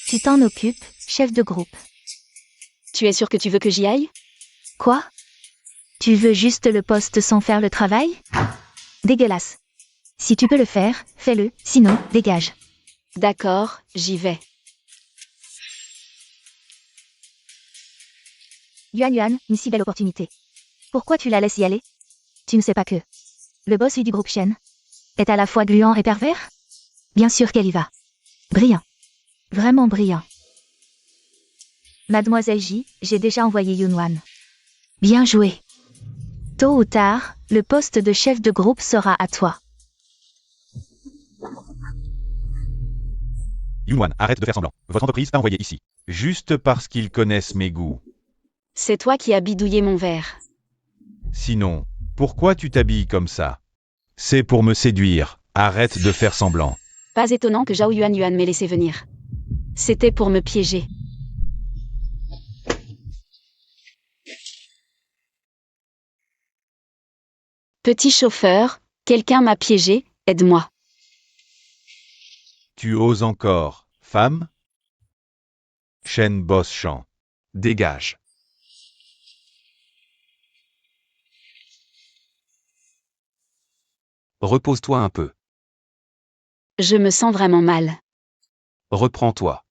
Tu t'en occupes, chef de groupe. Tu es sûr que tu veux que j'y aille? Quoi? Tu veux juste le poste sans faire le travail? Dégueulasse. Si tu peux le faire, fais-le, sinon, dégage. D'accord, j'y vais. Yuan, une si belle opportunité. Pourquoi tu la laisses y aller? Tu ne sais pas que le boss du groupe Shen est à la fois gluant et pervers? Bien sûr qu'elle y va. Brillant. Vraiment brillant. Mademoiselle J, j'ai déjà envoyé Yunwan. Bien joué. Tôt ou tard, le poste de chef de groupe sera à toi. Yunwan, arrête de faire semblant. Votre entreprise t'a envoyé ici. Juste parce qu'ils connaissent mes goûts. C'est toi qui as bidouillé mon verre. Sinon, pourquoi tu t'habilles comme ça? C'est pour me séduire. Arrête de faire semblant. Pas étonnant que Zhao Yuan m'ait laissé venir. C'était pour me piéger. Petit chauffeur, quelqu'un m'a piégé, aide-moi. Tu oses encore, femme? Shen boss chant. Dégage. Repose-toi un peu. Je me sens vraiment mal. Reprends-toi.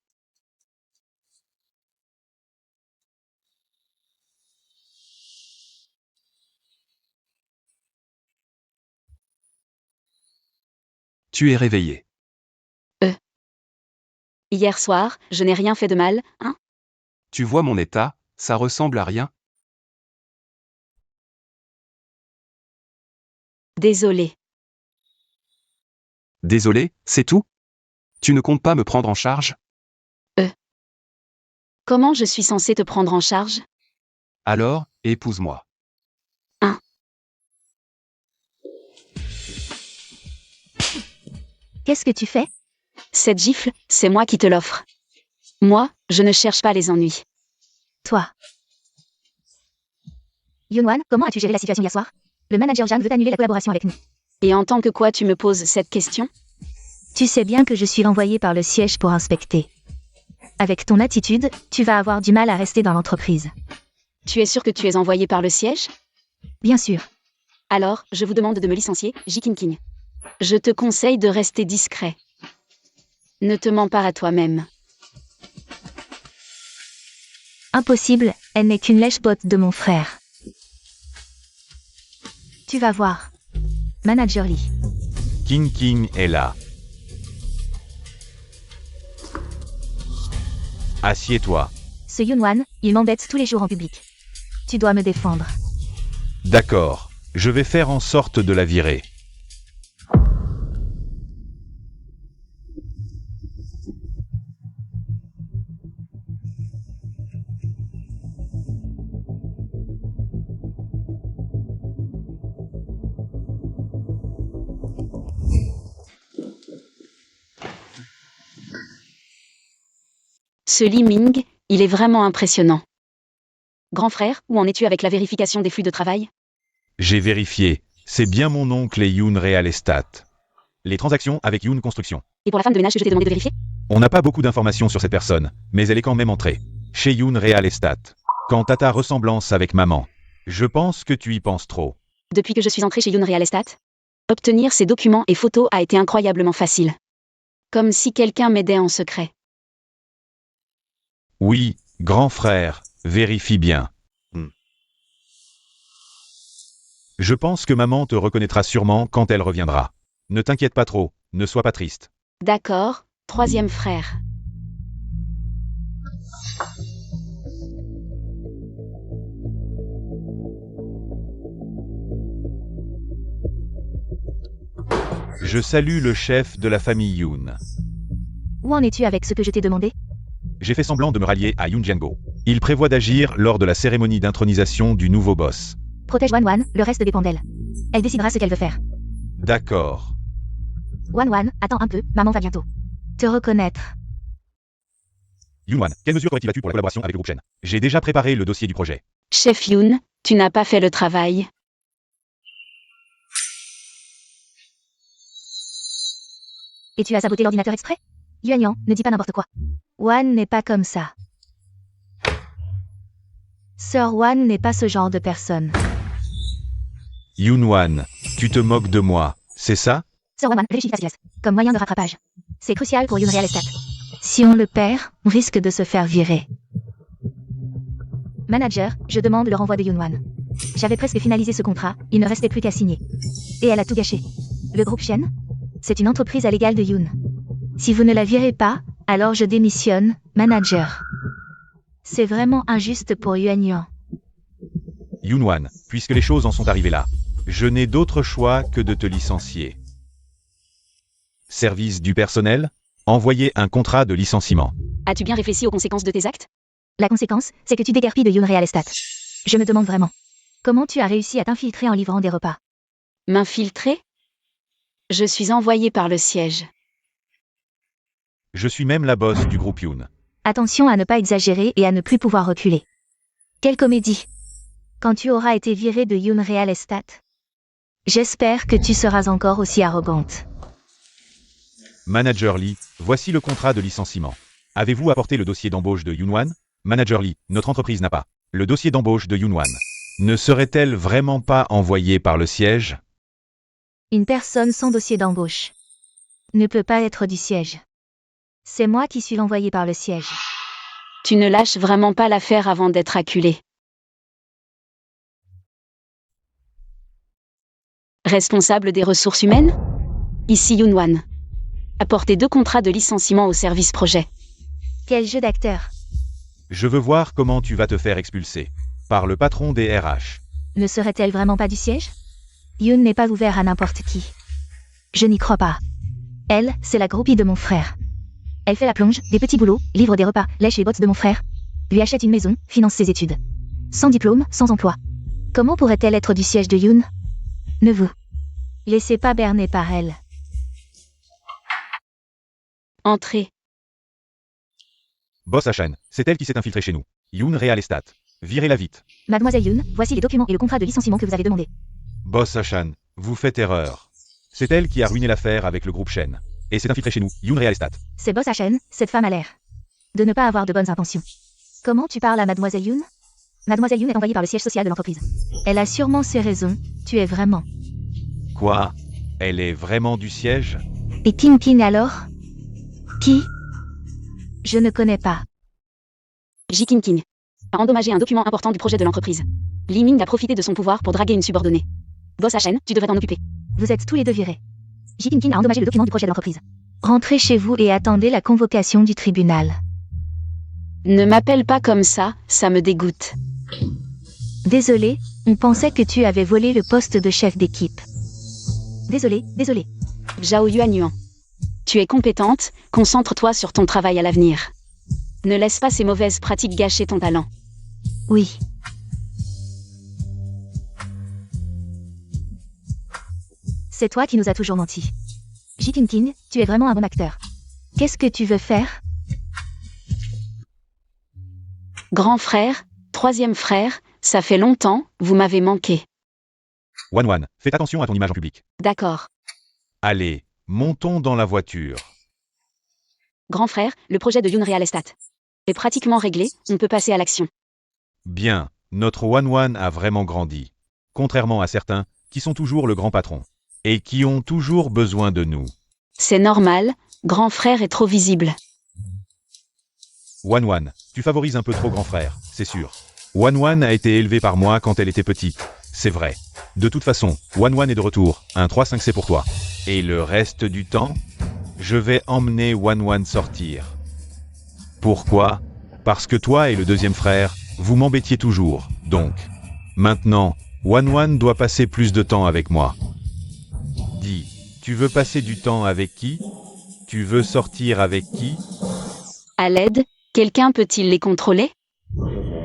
Tu es réveillé. Hier soir, je n'ai rien fait de mal, hein? Tu vois mon état, ça ressemble à rien? Désolé. Désolé, c'est tout? Tu ne comptes pas me prendre en charge? Comment je suis censée te prendre en charge? Alors, épouse-moi. Qu'est-ce que tu fais? Cette gifle, c'est moi qui te l'offre. Moi, je ne cherche pas les ennuis. Toi. Yunwan, comment as-tu géré la situation hier soir? Le manager Zhang veut annuler la collaboration avec nous. Et en tant que quoi tu me poses cette question? Tu sais bien que je suis envoyée par le siège pour inspecter. Avec ton attitude, tu vas avoir du mal à rester dans l'entreprise. Tu es sûr que tu es envoyé par le siège? Bien sûr. Alors, je vous demande de me licencier, King. Je te conseille de rester discret. Ne te mens pas à toi-même. Impossible, elle n'est qu'une lèche-botte de mon frère. Tu vas voir. Manager Lee. King est là. Assieds-toi. Ce Yunwan, il m'embête tous les jours en public. Tu dois me défendre. D'accord. Je vais faire en sorte de la virer. Ce Li Ming, il est vraiment impressionnant. Grand frère, où en es-tu avec la vérification des flux de travail? J'ai vérifié. C'est bien mon oncle et Yoon Real Estate. Les transactions avec Yoon Construction. Et pour la femme de ménage que je t'ai demandé de vérifier? On n'a pas beaucoup d'informations sur cette personne, mais elle est quand même entrée. Chez Yoon Real Estate. Quant à ta ressemblance avec maman, je pense que tu y penses trop. Depuis que je suis entrée chez Yoon Real Estate, obtenir ces documents et photos a été incroyablement facile. Comme si quelqu'un m'aidait en secret. Oui, grand frère, vérifie bien. Je pense que maman te reconnaîtra sûrement quand elle reviendra. Ne t'inquiète pas trop, ne sois pas triste. D'accord, troisième frère. Je salue le chef de la famille Yoon. Où en es-tu avec ce que je t'ai demandé? j'ai fait semblant de me rallier à Yoon Jiango. Il prévoit d'agir lors de la cérémonie d'intronisation du nouveau boss. Protège Wan Wan, le reste dépend d'elle. Elle décidera ce qu'elle veut faire. D'accord. Wan Wan, attends un peu, maman va bientôt te reconnaître. Yoon-wan, quelles mesures aurais-il battu pour la collaboration avec le groupe Shen? J'ai déjà préparé le dossier du projet. Chef Yoon, tu n'as pas fait le travail. Et tu as saboté l'ordinateur exprès? Yuan, ne dis pas n'importe quoi. Wan n'est pas comme ça. Sir Wan n'est pas ce genre de personne. Yoon-wan, tu te moques de moi, c'est ça? Sir Wan, réfléchis ta classe. Comme moyen de rattrapage. C'est crucial pour Yoon Real Estate. Si on le perd, on risque de se faire virer. Manager, je demande le renvoi de Yoon-wan. J'avais presque finalisé ce contrat, il ne restait plus qu'à signer. Et elle a tout gâché. Le groupe Shen? C'est une entreprise à l'égal de Yoon. Si vous ne la virez pas, alors je démissionne, manager. C'est vraiment injuste pour Yuan. Yoon-wan, puisque les choses en sont arrivées là, je n'ai d'autre choix que de te licencier. Service du personnel? Envoyer un contrat de licenciement. As-tu bien réfléchi aux conséquences de tes actes? La conséquence, c'est que tu déguerpis de Yoon Real Estate. Je me demande vraiment. Comment tu as réussi à t'infiltrer en livrant des repas? M'infiltrer? Je suis envoyé par le siège. Je suis même la boss du groupe Yoon. Attention à ne pas exagérer et à ne plus pouvoir reculer. Quelle comédie! Quand tu auras été viré de Yoon Real Estate, j'espère que tu seras encore aussi arrogante. Manager Lee, voici le contrat de licenciement. Avez-vous apporté le dossier d'embauche de Yoon-wan? Manager Lee, notre entreprise n'a pas. Le dossier d'embauche de Yoon-wan. Ne serait-elle vraiment pas envoyée par le siège? Une personne sans dossier d'embauche ne peut pas être du siège. C'est moi qui suis l'envoyé par le siège. Tu ne lâches vraiment pas l'affaire avant d'être acculé. Responsable des ressources humaines? Ici Yoon-wan. Apportez 2 contrats de licenciement au service projet. Quel jeu d'acteur! Je veux voir comment tu vas te faire expulser. Par le patron des RH. Ne serait-elle vraiment pas du siège? Yoon n'est pas ouvert à n'importe qui. Je n'y crois pas. Elle, c'est la groupie de mon frère. Elle fait la plonge, des petits boulots, livre des repas, lèche les bottes de mon frère. Lui achète une maison, finance ses études. Sans diplôme, sans emploi. Comment pourrait-elle être du siège de Yoon? Ne vous laissez pas berner par elle. Entrez. Boss Achan, c'est elle qui s'est infiltrée chez nous. Yoon Real Estate. Virez-la vite. Mademoiselle Yoon, voici les documents et le contrat de licenciement que vous avez demandé. Boss Achan, vous faites erreur. C'est elle qui a ruiné l'affaire avec le groupe Shen. Et s'est infiltrée chez nous, Yoon Real Estate. C'est Boss Chen, cette femme a l'air de ne pas avoir de bonnes intentions. Comment tu parles à Mademoiselle Yoon? Mademoiselle Yoon est envoyée par le siège social de l'entreprise. Elle a sûrement ses raisons, tu es vraiment. Quoi? Elle est vraiment du siège? Et Kingpin alors? Qui? Je ne connais pas. Ji King a endommagé un document important du projet de l'entreprise. Li Ming a profité de son pouvoir pour draguer une subordonnée. Boss Chen, tu devrais t'en occuper. Vous êtes tous les deux virés. Ji King a endommagé le document du projet de l'entreprise. Rentrez chez vous et attendez la convocation du tribunal. Ne m'appelle pas comme ça me dégoûte. Désolé, on pensait que tu avais volé le poste de chef d'équipe. Désolé. Zhao Yuan. Tu es compétente, concentre-toi sur ton travail à l'avenir. Ne laisse pas ces mauvaises pratiques gâcher ton talent. Oui. C'est toi qui nous as toujours menti. Ji King, tu es vraiment un bon acteur. Qu'est-ce que tu veux faire? Grand frère, 3e frère, ça fait longtemps, vous m'avez manqué. Wan, fais attention à ton image en public. D'accord. Allez, montons dans la voiture. Grand frère, le projet de Yoon Real Estate est pratiquement réglé, on peut passer à l'action. Bien, notre Wan a vraiment grandi. Contrairement à certains, qui sont toujours le grand patron. Et qui ont toujours besoin de nous. C'est normal, grand frère est trop visible. Wan, tu favorises un peu trop grand frère, c'est sûr. Wan a été élevée par moi quand elle était petite, c'est vrai. De toute façon, Wan est de retour, un 3-5 c'est pour toi. Et le reste du temps, je vais emmener Wan sortir. Pourquoi? Parce que toi et le 2e frère, vous m'embêtiez toujours, donc. Maintenant, Wan doit passer plus de temps avec moi. Dis, tu veux passer du temps avec qui? Tu veux sortir avec qui? À l'aide, Quelqu'un peut-il les contrôler?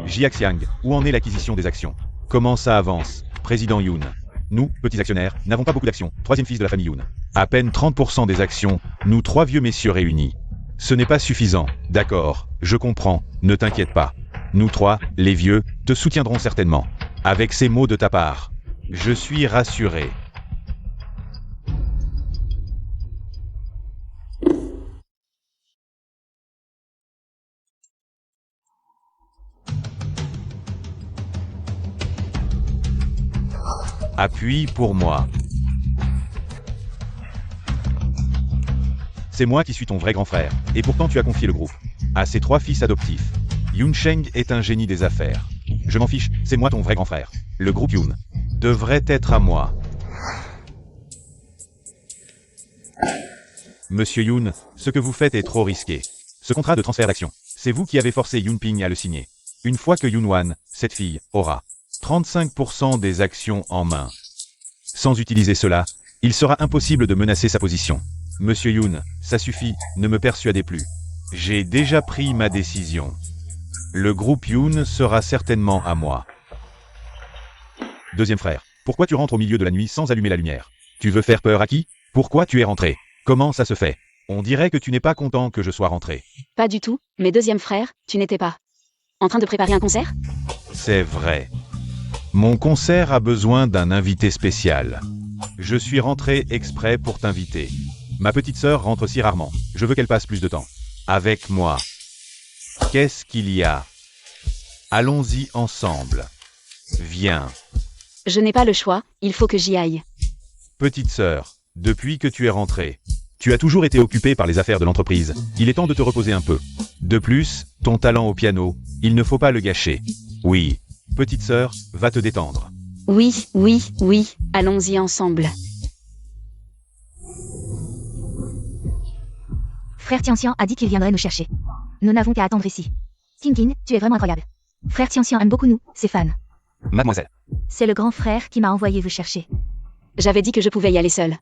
Jiaxiang, où en est l'acquisition des actions? Comment ça avance, président Yoon? Nous, petits actionnaires, n'avons pas beaucoup d'actions, troisième fils de la famille Yoon. À peine 30% des actions, nous trois vieux messieurs réunis. Ce n'est pas suffisant, d'accord, je comprends, ne t'inquiète pas. Nous trois, les vieux, te soutiendrons certainement. Avec ces mots de ta part, je suis rassuré. Appuie pour moi. C'est moi qui suis ton vrai grand frère, et pourtant tu as confié le groupe à ses trois fils adoptifs. Yoon Sheng est un génie des affaires. Je m'en fiche, c'est moi ton vrai grand frère. Le groupe Yoon devrait être à moi. Monsieur Yoon, ce que vous faites est trop risqué. Ce contrat de transfert d'actions, c'est vous qui avez forcé Yoon Ping à le signer. Une fois que Yoon Wan, cette fille, aura 35% des actions en main. Sans utiliser cela, il sera impossible de menacer sa position. Monsieur Yoon, ça suffit, ne me persuadez plus. J'ai déjà pris ma décision. Le groupe Yoon sera certainement à moi. Deuxième frère, pourquoi tu rentres au milieu de la nuit sans allumer la lumière? Tu veux faire peur à qui? Pourquoi tu es rentré? Comment ça se fait? On dirait que tu n'es pas content que je sois rentré. Pas du tout, mais deuxième frère, tu n'étais pas en train de préparer un concert? C'est vrai. Mon concert a besoin d'un invité spécial. Je suis rentré exprès pour t'inviter. Ma petite sœur rentre si rarement. Je veux qu'elle passe plus de temps avec moi. Qu'est-ce qu'il y a? Allons-y ensemble. Viens. Je n'ai pas le choix, il faut que j'y aille. Petite sœur, depuis que tu es rentrée, tu as toujours été occupée par les affaires de l'entreprise. Il est temps de te reposer un peu. De plus, ton talent au piano, il ne faut pas le gâcher. Oui, petite sœur, va te détendre. Oui, oui, oui, allons-y ensemble. Frère Tianxian a dit qu'il viendrait nous chercher. Nous n'avons qu'à attendre ici. Tinkin, tu es vraiment incroyable. Frère Tianxian aime beaucoup nous, ses fans. Mademoiselle. C'est le grand frère qui m'a envoyé vous chercher. J'avais dit que je pouvais y aller seule.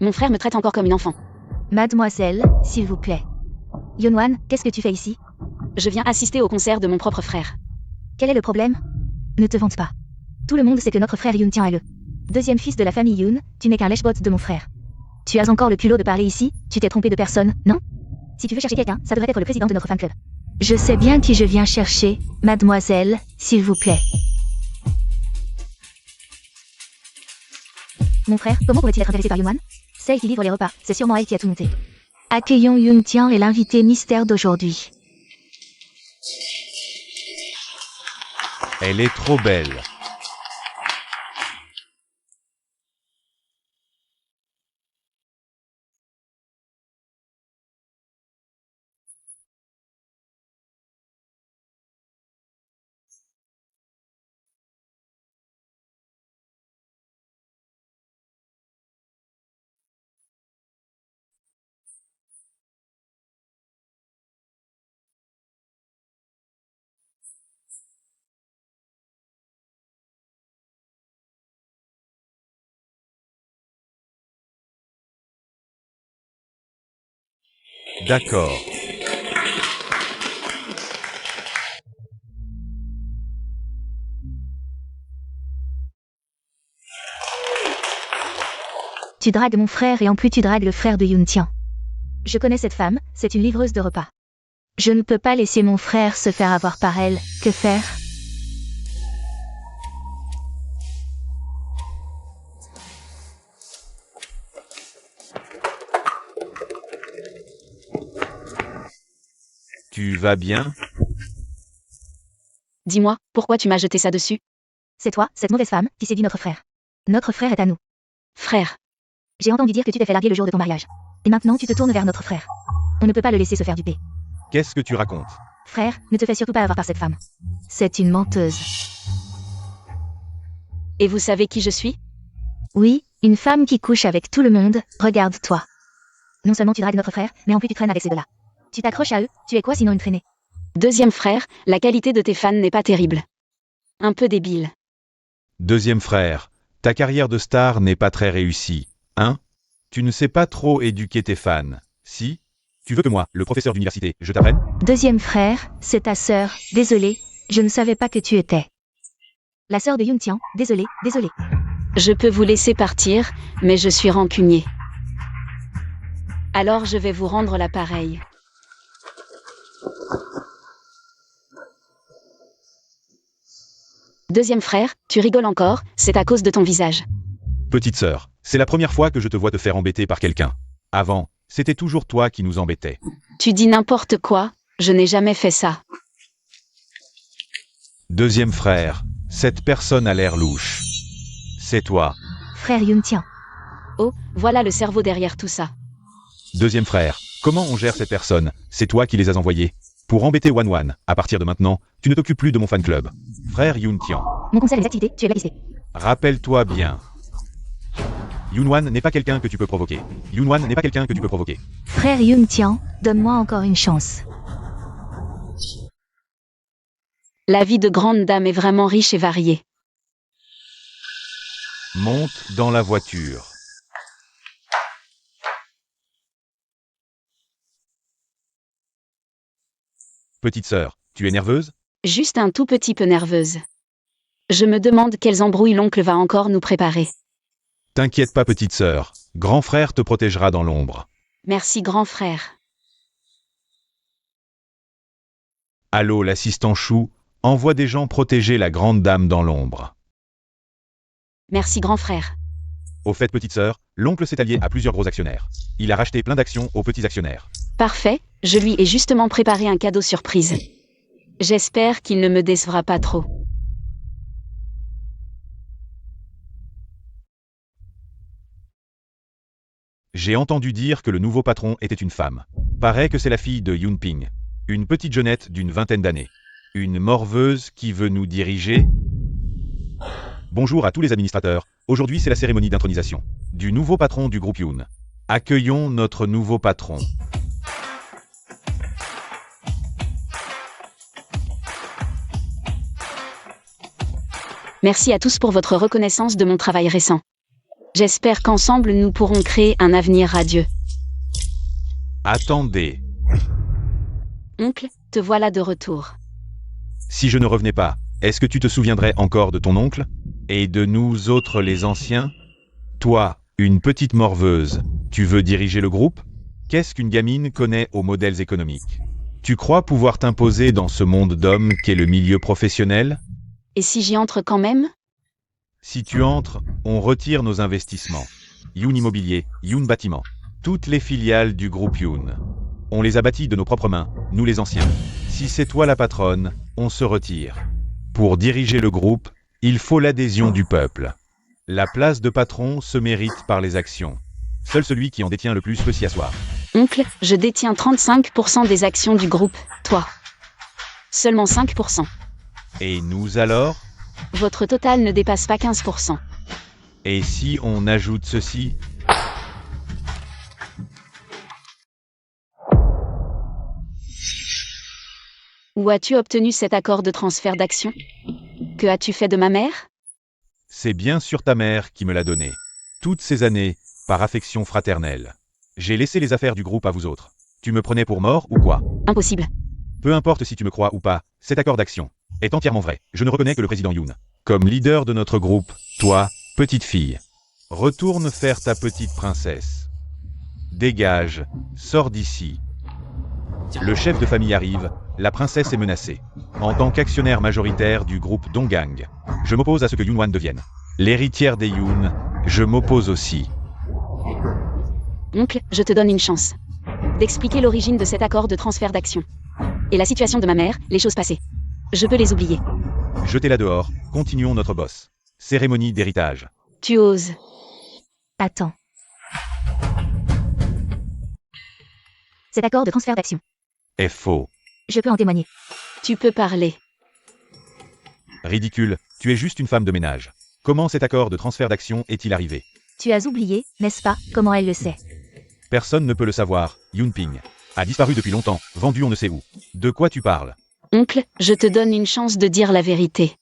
Mon frère me traite encore comme une enfant. Mademoiselle, s'il vous plaît. Yonwan, qu'est-ce que tu fais ici? Je viens assister au concert de mon propre frère. Quel est le problème? Ne te vante pas. Tout le monde sait que notre frère Yoon Tian est le deuxième fils de la famille Yoon, tu n'es qu'un lèche-bot de mon frère. Tu as encore le culot de parler ici, tu t'es trompé de personne, non? Si tu veux chercher quelqu'un, ça devrait être le président de notre fan club. Je sais bien qui je viens chercher, mademoiselle, s'il vous plaît. Mon frère, comment pourrait-il être intéressé par Yunwan? C'est elle qui livre les repas, c'est sûrement elle qui a tout monté. Accueillons Yoon Tian et l'invité mystère d'aujourd'hui. Elle est trop belle. D'accord. Tu dragues mon frère et en plus tu dragues le frère de Yoon Tian. Je connais cette femme, c'est une livreuse de repas. Je ne peux pas laisser mon frère se faire avoir par elle, que faire? Tu vas bien? Dis-moi, pourquoi tu m'as jeté ça dessus? C'est toi, cette mauvaise femme, qui séduit notre frère. Notre frère est à nous. Frère. J'ai entendu dire que tu t'es fait larguer le jour de ton mariage. Et maintenant tu te tournes vers notre frère. On ne peut pas le laisser se faire duper. Qu'est-ce que tu racontes? Frère, ne te fais surtout pas avoir par cette femme. C'est une menteuse. Et vous savez qui je suis? Oui, une femme qui couche avec tout le monde, regarde-toi. Non seulement tu dragues notre frère, mais en plus tu traînes avec ces deux-là. Tu t'accroches à eux, tu es quoi sinon une traînée? Deuxième frère, la qualité de tes fans n'est pas terrible. Un peu débile. Deuxième frère, ta carrière de star n'est pas très réussie, hein? Tu ne sais pas trop éduquer tes fans, si? Tu veux que moi, le professeur d'université, je t'apprenne? Deuxième frère, c'est ta sœur. Désolé, je ne savais pas que tu étais. La sœur de Yoon-tian. Désolé. Je peux vous laisser partir, mais je suis rancunier. Alors je vais vous rendre l'appareil. Deuxième frère, tu rigoles encore, c'est à cause de ton visage. Petite sœur, c'est la première fois que je te vois te faire embêter par quelqu'un. Avant, c'était toujours toi qui nous embêtais. Tu dis n'importe quoi, je n'ai jamais fait ça. Deuxième frère, cette personne a l'air louche. C'est toi. Frère Yoon-tian. Oh, voilà le cerveau derrière tout ça. Deuxième frère, comment on gère ces personnes? C'est toi qui les as envoyées. Pour embêter Wan, à partir de maintenant, tu ne t'occupes plus de mon fan club. Frère Yoon-tian. Mon concert et les activités, tu es blacklisté. Rappelle-toi bien. Yoon-wan n'est pas quelqu'un que tu peux provoquer. Yoon-wan n'est pas quelqu'un que tu peux provoquer. Frère Yoon-tian, donne-moi encore une chance. La vie de grande dame est vraiment riche et variée. Monte dans la voiture. Petite sœur, tu es nerveuse? Juste un tout petit peu nerveuse. Je me demande quelles embrouilles l'oncle va encore nous préparer. T'inquiète pas, petite sœur. Grand frère te protégera dans l'ombre. Merci grand frère. Allô, l'assistant Chou, envoie des gens protéger la grande dame dans l'ombre. Merci grand frère. Au fait, petite sœur, l'oncle s'est allié à plusieurs gros actionnaires. Il a racheté plein d'actions aux petits actionnaires. Parfait, je lui ai justement préparé un cadeau surprise. J'espère qu'il ne me décevra pas trop. J'ai entendu dire que le nouveau patron était une femme. Paraît que c'est la fille de Yoon Ping. Une petite jeunette d'une vingtaine d'années. Une morveuse qui veut nous diriger. Bonjour à tous les administrateurs. Aujourd'hui, c'est la cérémonie d'intronisation du nouveau patron du groupe Yoon. Accueillons notre nouveau patron. Merci à tous pour votre reconnaissance de mon travail récent. J'espère qu'ensemble nous pourrons créer un avenir radieux. Attendez. Oncle, te voilà de retour. Si je ne revenais pas, est-ce que tu te souviendrais encore de ton oncle? Et de nous autres les anciens? Toi, une petite morveuse, tu veux diriger le groupe? Qu'est-ce qu'une gamine connaît aux modèles économiques? Tu crois pouvoir t'imposer dans ce monde d'hommes qu'est le milieu professionnel? Et si j'y entre quand même? Si tu entres, on retire nos investissements. Yoon Immobilier, Yoon Bâtiment. Toutes les filiales du groupe Yoon. On les a bâties de nos propres mains, nous les anciens. Si c'est toi la patronne, on se retire. Pour diriger le groupe, il faut l'adhésion du peuple. La place de patron se mérite par les actions. Seul celui qui en détient le plus peut s'y asseoir. Oncle, je détiens 35% des actions du groupe, toi. Seulement 5%. Et nous alors? Votre total ne dépasse pas 15%. Et si on ajoute ceci? Où as-tu obtenu cet accord de transfert d'actions? Que as-tu fait de ma mère? C'est bien sûr ta mère qui me l'a donné. Toutes ces années, par affection fraternelle. J'ai laissé les affaires du groupe à vous autres. Tu me prenais pour mort ou quoi? Impossible. Peu importe si tu me crois ou pas, cet accord d'action est entièrement vrai. Je ne reconnais que le président Yoon. Comme leader de notre groupe, toi, petite fille, retourne faire ta petite princesse. Dégage, sors d'ici. Le chef de famille arrive, la princesse est menacée. En tant qu'actionnaire majoritaire du groupe Donggang, je m'oppose à ce que Yoon-wan devienne l'héritière des Yoon. Je m'oppose aussi. Oncle, je te donne une chance d'expliquer l'origine de cet accord de transfert d'actions. Et la situation de ma mère, les choses passées. Je peux les oublier. Jetez-la dehors, continuons notre boss. Cérémonie d'héritage. Tu oses. Attends. Cet accord de transfert d'action. Est faux. Je peux en témoigner. Tu peux parler. Ridicule, tu es juste une femme de ménage. Comment cet accord de transfert d'action est-il arrivé? Tu as oublié, n'est-ce pas, comment elle le sait? Personne ne peut le savoir. Yoon Ping a disparu depuis longtemps, vendu on ne sait où. De quoi tu parles? Oncle, je te donne une chance de dire la vérité.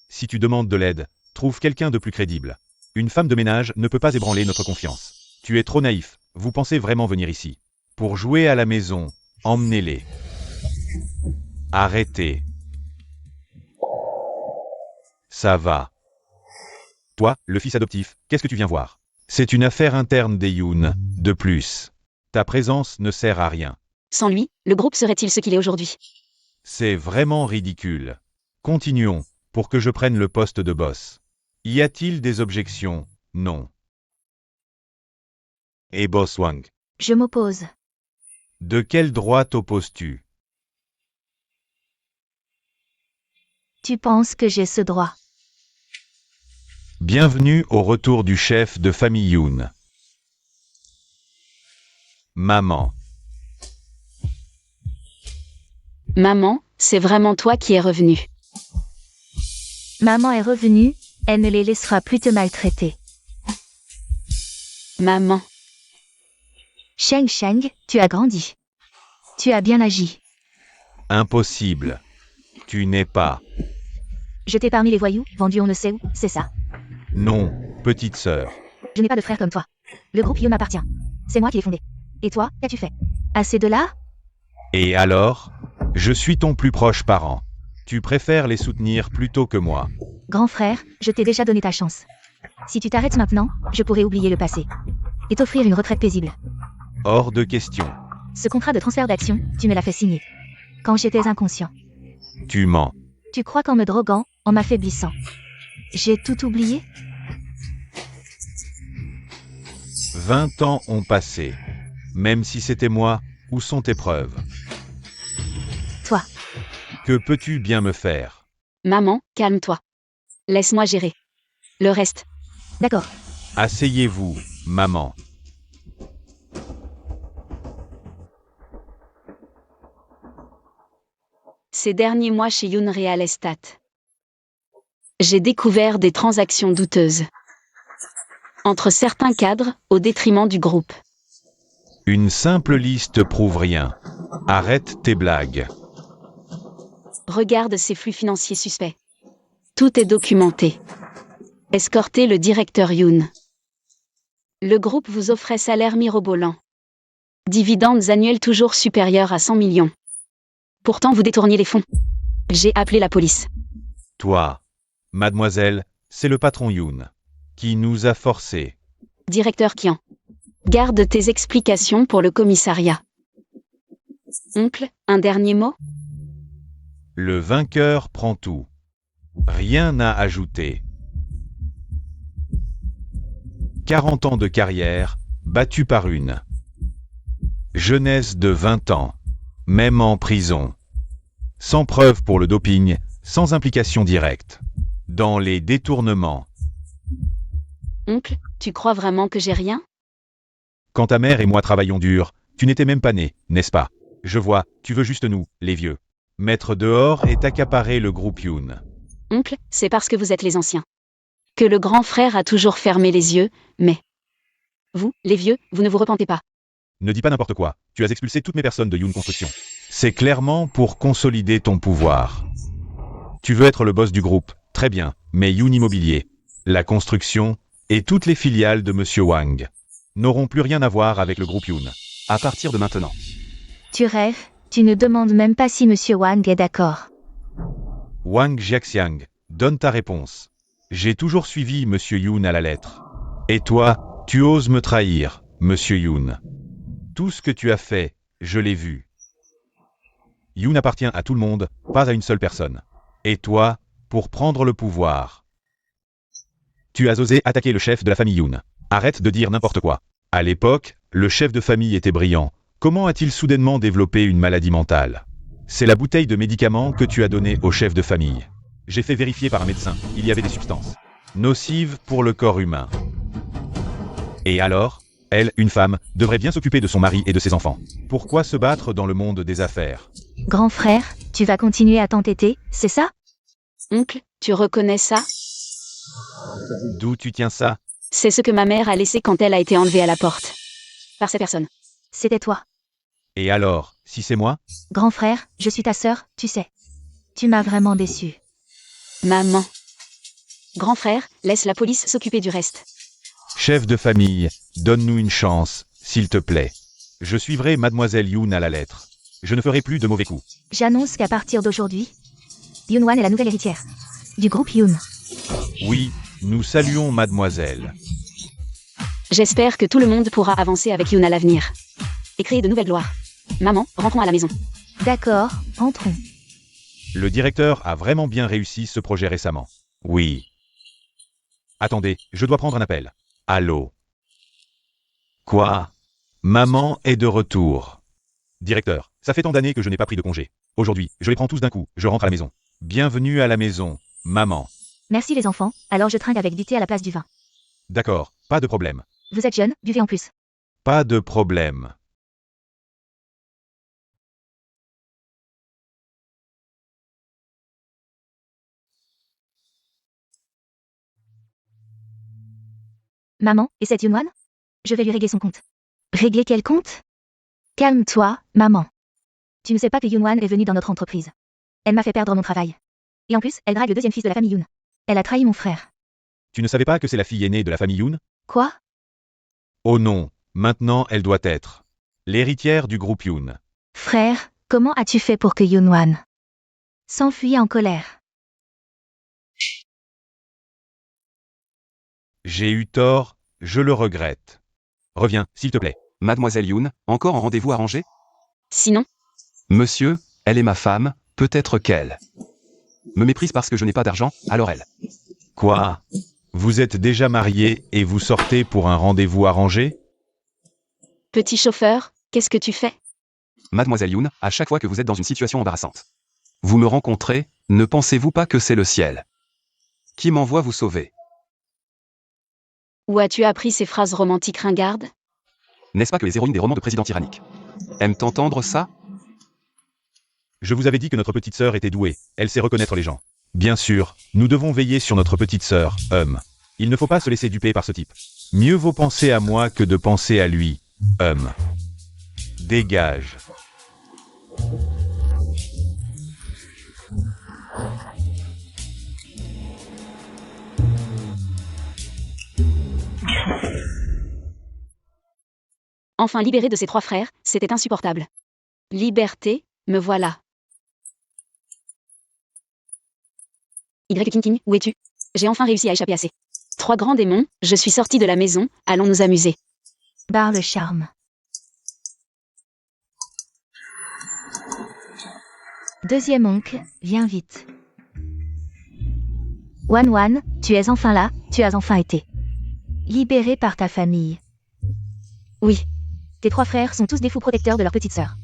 Si tu demandes de l'aide, trouve quelqu'un de plus crédible. Une femme de ménage ne peut pas ébranler notre confiance. Tu es trop naïf. Vous pensez vraiment venir ici? Pour jouer à la maison, emmenez-les. Arrêtez. Ça va. Toi, le fils adoptif, qu'est-ce que tu viens voir? C'est une affaire interne des Yoon, de plus. Ta présence ne sert à rien. Sans lui, le groupe serait-il ce qu'il est aujourd'hui? C'est vraiment ridicule. Continuons, pour que je prenne le poste de boss. Y a-t-il des objections? Non. Et boss Wang, Je m'oppose. de quel droit t'opposes-tu? Tu penses que j'ai ce droit? Bienvenue au retour du chef de famille Yoon. Maman. Maman, c'est vraiment toi qui es revenue. Maman est revenue, elle ne les laissera plus te maltraiter. Maman. Sheng Sheng, tu as grandi. Tu as bien agi. Impossible. Tu n'es pas. Jeté parmi les voyous, vendu on ne sait où, c'est ça. Non, petite sœur. Je n'ai pas de frère comme toi. Le groupe Yoon m'appartient. C'est moi qui l'ai fondé. Et toi, qu'as-tu fait? À ces deux-là? Et alors? Je suis ton plus proche parent. Tu préfères les soutenir plutôt que moi. Grand frère, je t'ai déjà donné ta chance. Si tu t'arrêtes maintenant, je pourrai oublier le passé. Et t'offrir une retraite paisible. Hors de question. Ce contrat de transfert d'action, tu me l'as fait signer. Quand j'étais inconscient. Tu mens. Tu crois qu'en me droguant, en m'affaiblissant. J'ai tout oublié? 20 ans ont passé. Même si c'était moi, où sont tes preuves? Toi. Que peux-tu bien me faire? Maman, calme-toi. Laisse-moi gérer. Le reste. D'accord. Asseyez-vous, maman. Ces derniers mois chez Yoon Real Estate, j'ai découvert des transactions douteuses. Entre certains cadres, au détriment du groupe. Une simple liste prouve rien. Arrête tes blagues. Regarde ces flux financiers suspects. Tout est documenté. Escortez le directeur Yoon. Le groupe vous offrait salaire mirobolant. Dividendes annuels toujours supérieurs à 100 millions. Pourtant vous détourniez les fonds. J'ai appelé la police. Toi, mademoiselle, c'est le patron Yoon qui nous a forcés. Directeur Kian. Garde tes explications pour le commissariat. Oncle, un dernier mot? Le vainqueur prend tout. Rien à ajouter. 40 ans de carrière, battu par une. Jeunesse de 20 ans, même en prison. Sans preuve pour le doping, sans implication directe. Dans les détournements. Oncle, tu crois vraiment que j'ai rien? Quand ta mère et moi travaillions dur, tu n'étais même pas né, n'est-ce pas? Je vois, tu veux juste nous, les vieux. Mettre dehors et accaparer le groupe Yoon. Oncle, c'est parce que vous êtes les anciens. Que le grand frère a toujours fermé les yeux, mais... Vous, les vieux, vous ne vous repentez pas. Ne dis pas n'importe quoi, tu as expulsé toutes mes personnes de Yoon Construction. C'est clairement pour consolider ton pouvoir. Tu veux être le boss du groupe, très bien, mais Yoon Immobilier, la construction et toutes les filiales de Monsieur Wang n'auront plus rien à voir avec le groupe Yoon. À partir de maintenant. Tu rêves, tu ne demandes même pas si Monsieur Wang est d'accord. Wang Jiaxiang, donne ta réponse. J'ai toujours suivi Monsieur Yoon à la lettre. Et toi, tu oses me trahir, Monsieur Yoon. Tout ce que tu as fait, je l'ai vu. Yoon appartient à tout le monde, pas à une seule personne. Et toi, pour prendre le pouvoir. Tu as osé attaquer le chef de la famille Yoon. Arrête de dire n'importe quoi. À l'époque, le chef de famille était brillant. Comment a-t-il soudainement développé une maladie mentale? C'est la bouteille de médicaments que tu as donnée au chef de famille. J'ai fait vérifier par un médecin, il y avait des substances nocives pour le corps humain. Et alors, elle, une femme, devrait bien s'occuper de son mari et de ses enfants. Pourquoi se battre dans le monde des affaires? Grand frère, tu vas continuer à t'entêter, c'est ça? Oncle, tu reconnais ça? D'où tu tiens ça? C'est ce que ma mère a laissé quand elle a été enlevée à la porte. Par cette personne. C'était toi. Et alors, si c'est moi? Grand frère, je suis ta sœur, tu sais. Tu m'as vraiment déçu. Maman. Grand frère, laisse la police s'occuper du reste. Chef de famille, donne-nous une chance, s'il te plaît. Je suivrai mademoiselle Yoon à la lettre. Je ne ferai plus de mauvais coups. J'annonce qu'à partir d'aujourd'hui, Yoonwan est la nouvelle héritière du groupe Yoon. Oui, nous saluons mademoiselle. J'espère que tout le monde pourra avancer avec Yoon à l'avenir. Et créer de nouvelles gloires. Maman, rentrons à la maison. D'accord, entrons. Le directeur a vraiment bien réussi ce projet récemment. Oui. Attendez, je dois prendre un appel. Allô? Quoi? Maman est de retour. Directeur, ça fait tant d'années que je n'ai pas pris de congé. Aujourd'hui, je les prends tous d'un coup, je rentre à la maison. Bienvenue à la maison, maman. Merci les enfants, alors je trinque avec du thé à la place du vin. D'accord, pas de problème. Vous êtes jeunes, buvez en plus. Pas de problème. Maman, et cette Yoonwan? Je vais lui régler son compte. Régler quel compte? Calme-toi, maman. Tu ne sais pas que Yoonwan est venue dans notre entreprise. Elle m'a fait perdre mon travail. Et en plus, elle drague le deuxième fils de la famille Yoon. Elle a trahi mon frère. Tu ne savais pas que c'est la fille aînée de la famille Yoon? Quoi? Oh non, maintenant elle doit être l'héritière du groupe Yoon. Frère, comment as-tu fait pour que Yoonwan s'enfuit en colère? J'ai eu tort, je le regrette. Reviens, s'il te plaît. Mademoiselle Yoon, encore en rendez-vous arrangé? Sinon, Monsieur, elle est ma femme, peut-être qu'elle me méprise parce que je n'ai pas d'argent, alors elle. Quoi? Vous êtes déjà marié et vous sortez pour un rendez-vous arrangé? petit chauffeur, qu'est-ce que tu fais? Mademoiselle Yoon, à chaque fois que vous êtes dans une situation embarrassante, vous me rencontrez, ne pensez-vous pas que c'est le ciel qui m'envoie vous sauver? Où as-tu appris ces phrases romantiques ringardes? N'est-ce pas que les héroïnes des romans de présidents tyranniques aiment entendre ça? Je vous avais dit que notre petite sœur était douée, elle sait reconnaître les gens. Bien sûr, nous devons veiller sur notre petite sœur, Il ne faut pas se laisser duper par ce type. Mieux vaut penser à moi que de penser à lui, Dégage. Enfin libéré de ses 3 frères, c'était insupportable. Liberté, me voilà. King, où es-tu? J'ai enfin réussi à échapper à ces 3 grands démons, je suis sortie de la maison, allons nous amuser. Barre le charme. Deuxième oncle, viens vite. Wan, tu es enfin là, tu as enfin été libéré par ta famille. Oui, Tes 3 frères sont tous des fous protecteurs de leur petite sœur.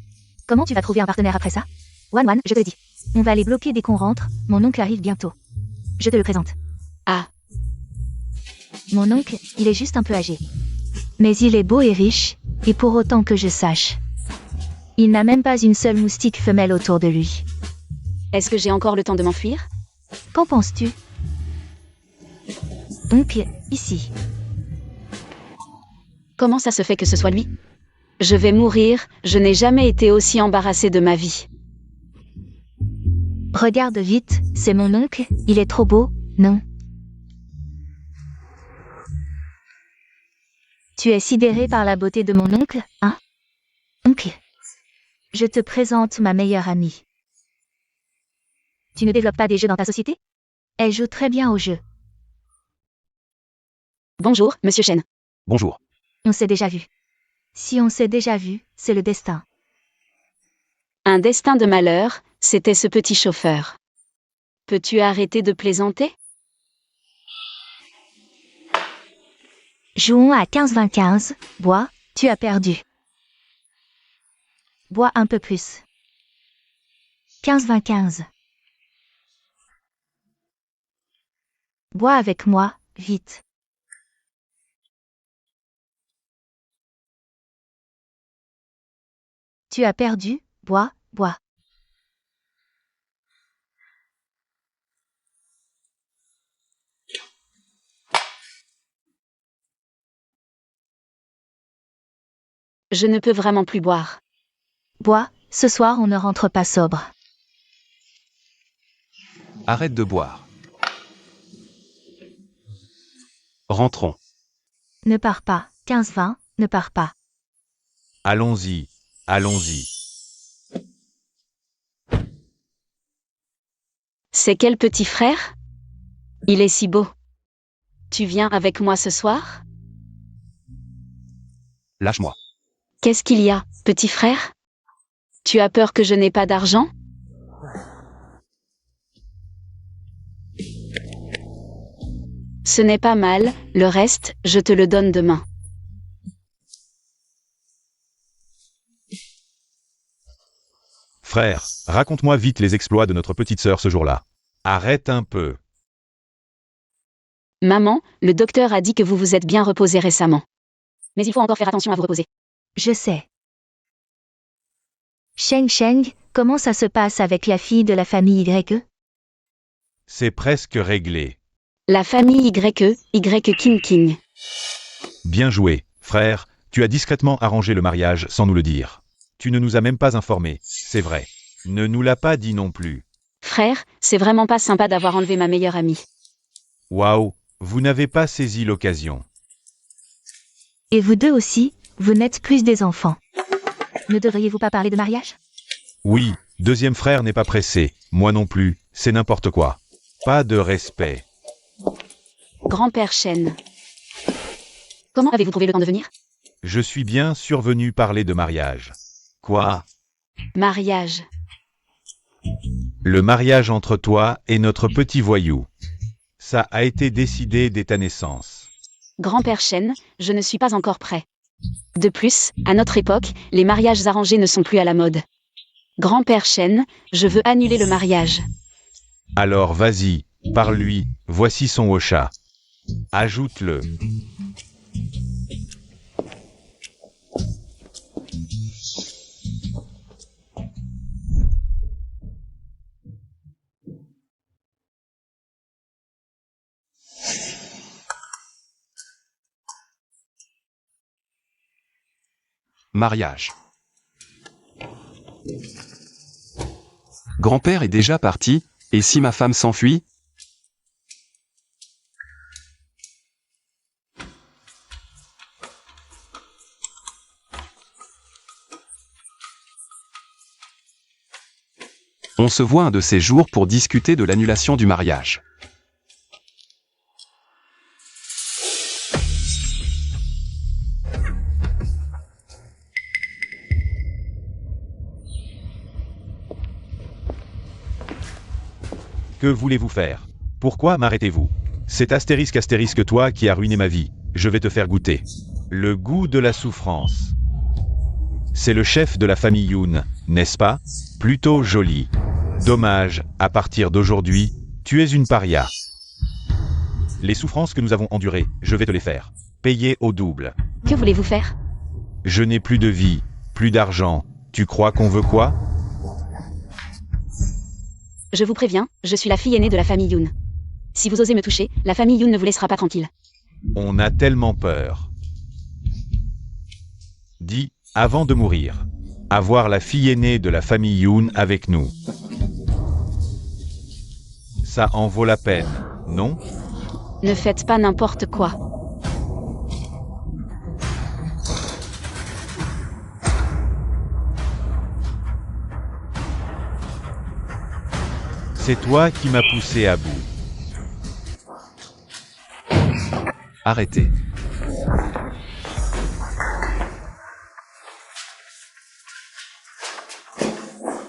Comment tu vas trouver un partenaire après ça? Wan, je te le dis. On va les bloquer dès qu'on rentre, mon oncle arrive bientôt. Je te le présente. ah, Mon oncle, il est juste un peu âgé. Mais il est beau et riche, et pour autant que je sache, il n'a même pas une seule moustique femelle autour de lui. est-ce que j'ai encore le temps de m'enfuir? Qu'en penses-tu? Oncle, ici. Comment ça se fait que ce soit lui? Je vais mourir, je n'ai jamais été aussi embarrassée de ma vie. Regarde vite, c'est mon oncle, il est trop beau, non? Tu es sidéré par la beauté de mon oncle, hein? Oncle, je te présente ma meilleure amie. Tu ne développes pas des jeux dans ta société? Elle joue très bien aux jeux. Bonjour, monsieur Chen. Bonjour. On s'est déjà vu. Si on s'est déjà vu, c'est le destin. Un destin de malheur, c'était ce petit chauffeur. Peux-tu arrêter de plaisanter? Jouons à 15-20-15, bois, tu as perdu. Bois un peu plus. 15-20-15. Bois avec moi, vite. Tu as perdu, bois, bois. Je ne peux vraiment plus boire. Bois, ce soir on ne rentre pas sobre. Arrête de boire. Rentrons. Ne pars pas, 15-20, ne pars pas. Allons-y, allons-y. C'est quel petit frère? Il est si beau. Tu viens avec moi ce soir? Lâche-moi. Qu'est-ce qu'il y a, petit frère? Tu as peur que je n'ai pas d'argent? Ce n'est pas mal, le reste, je te le donne demain. Frère, raconte-moi vite les exploits de notre petite sœur ce jour-là. Arrête un peu. Maman, le docteur a dit que vous vous êtes bien reposé récemment. Mais il faut encore faire attention à vous reposer. Je sais. Sheng, comment ça se passe avec la fille de la famille YE? C'est presque réglé. La famille Y King. Bien joué, frère, tu as discrètement arrangé le mariage sans nous le dire. Tu ne nous as même pas informés, c'est vrai. Ne nous l'as pas dit non plus. Frère, c'est vraiment pas sympa d'avoir enlevé ma meilleure amie. Waouh, vous n'avez pas saisi l'occasion. Et vous deux aussi, vous n'êtes plus des enfants. Ne devriez-vous pas parler de mariage? Oui, deuxième frère n'est pas pressé, moi non plus, c'est n'importe quoi. Pas de respect. Grand-père Shen. Comment avez-vous trouvé le temps de venir? Je suis bien survenu parler de mariage. Quoi? Mariage. Le mariage entre toi et notre petit voyou. Ça a été décidé dès ta naissance. Grand-père Shen, je ne suis pas encore prêt. De plus, à notre époque, les mariages arrangés ne sont plus à la mode. Grand-père Shen, je veux annuler le mariage. Alors vas-y, parle-lui, voici son Ocha. Ajoute-le. Mariage. Grand-père est déjà parti, et si ma femme s'enfuit? On se voit un de ces jours pour discuter de l'annulation du mariage. Que voulez-vous faire? Pourquoi m'arrêtez-vous? C'est astérisque toi qui a ruiné ma vie. Je vais te faire goûter. Le goût de la souffrance. C'est le chef de la famille Yoon, n'est-ce pas? Plutôt joli. Dommage, à partir d'aujourd'hui, tu es une paria. Les souffrances que nous avons endurées, je vais te les faire. Payer au double. Que voulez-vous faire? Je n'ai plus de vie, plus d'argent. Tu crois qu'on veut quoi? Je vous préviens, je suis la fille aînée de la famille Yoon. Si vous osez me toucher, la famille Yoon ne vous laissera pas tranquille. On a tellement peur. Dis, avant de mourir, avoir la fille aînée de la famille Yoon avec nous. Ça en vaut la peine, non? Ne faites pas n'importe quoi. C'est toi qui m'as poussé à bout. Arrêtez.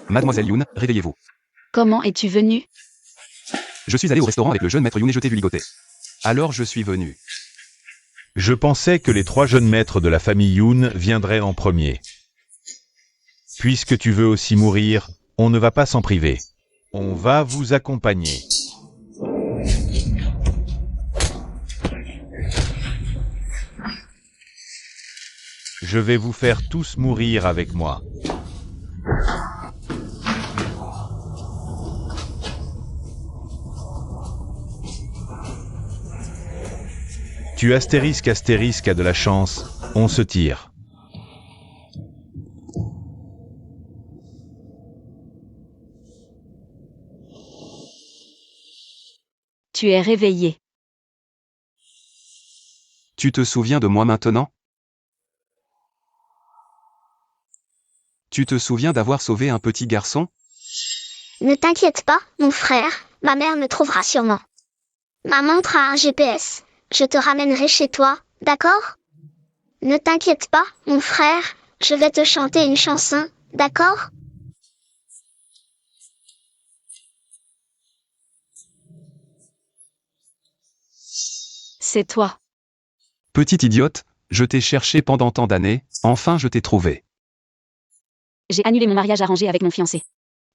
Mademoiselle Yoon, réveillez-vous. Comment es-tu venu? Je suis allé au restaurant avec le jeune maître Yoon et je t'ai vu ligoter. Alors je suis venu. Je pensais que les 3 jeunes maîtres de la famille Yoon viendraient en premier. Puisque tu veux aussi mourir, on ne va pas s'en priver. On va vous accompagner. Je vais vous faire tous mourir avec moi. Tu astérisque a de la chance, on se tire. Tu es réveillé. Tu te souviens de moi maintenant? Tu te souviens d'avoir sauvé un petit garçon? Ne t'inquiète pas, mon frère, ma mère me trouvera sûrement. Ma montre a un GPS. Je te ramènerai chez toi, d'accord? Ne t'inquiète pas, mon frère, je vais te chanter une chanson, d'accord? C'est toi. Petite idiote, je t'ai cherché pendant tant d'années, enfin je t'ai trouvé. J'ai annulé mon mariage arrangé avec mon fiancé.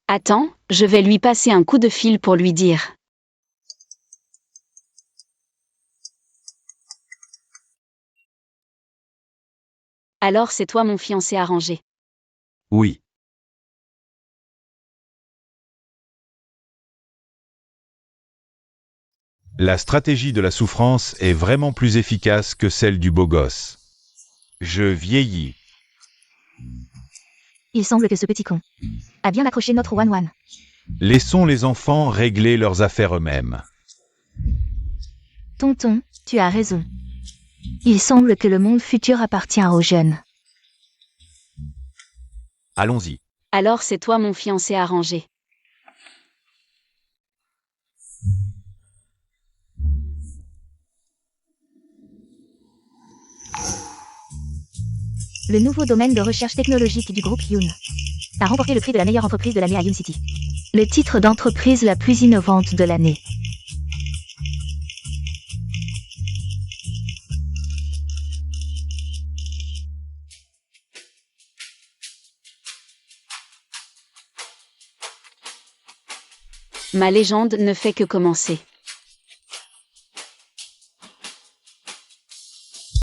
Attends, je vais lui passer un coup de fil pour lui dire. Alors c'est toi mon fiancé arrangé. Oui. La stratégie de la souffrance est vraiment plus efficace que celle du beau gosse. Je vieillis. Il semble que ce petit con a bien accroché notre one-one. Laissons les enfants régler leurs affaires eux-mêmes. Tonton, tu as raison. Il semble que le monde futur appartient aux jeunes. Allons-y. Alors c'est toi mon fiancé arrangé. Le nouveau domaine de recherche technologique du groupe Yoon a remporté le prix de la meilleure entreprise de l'année à Yoon City. Le titre d'entreprise la plus innovante de l'année. Ma légende ne fait que commencer.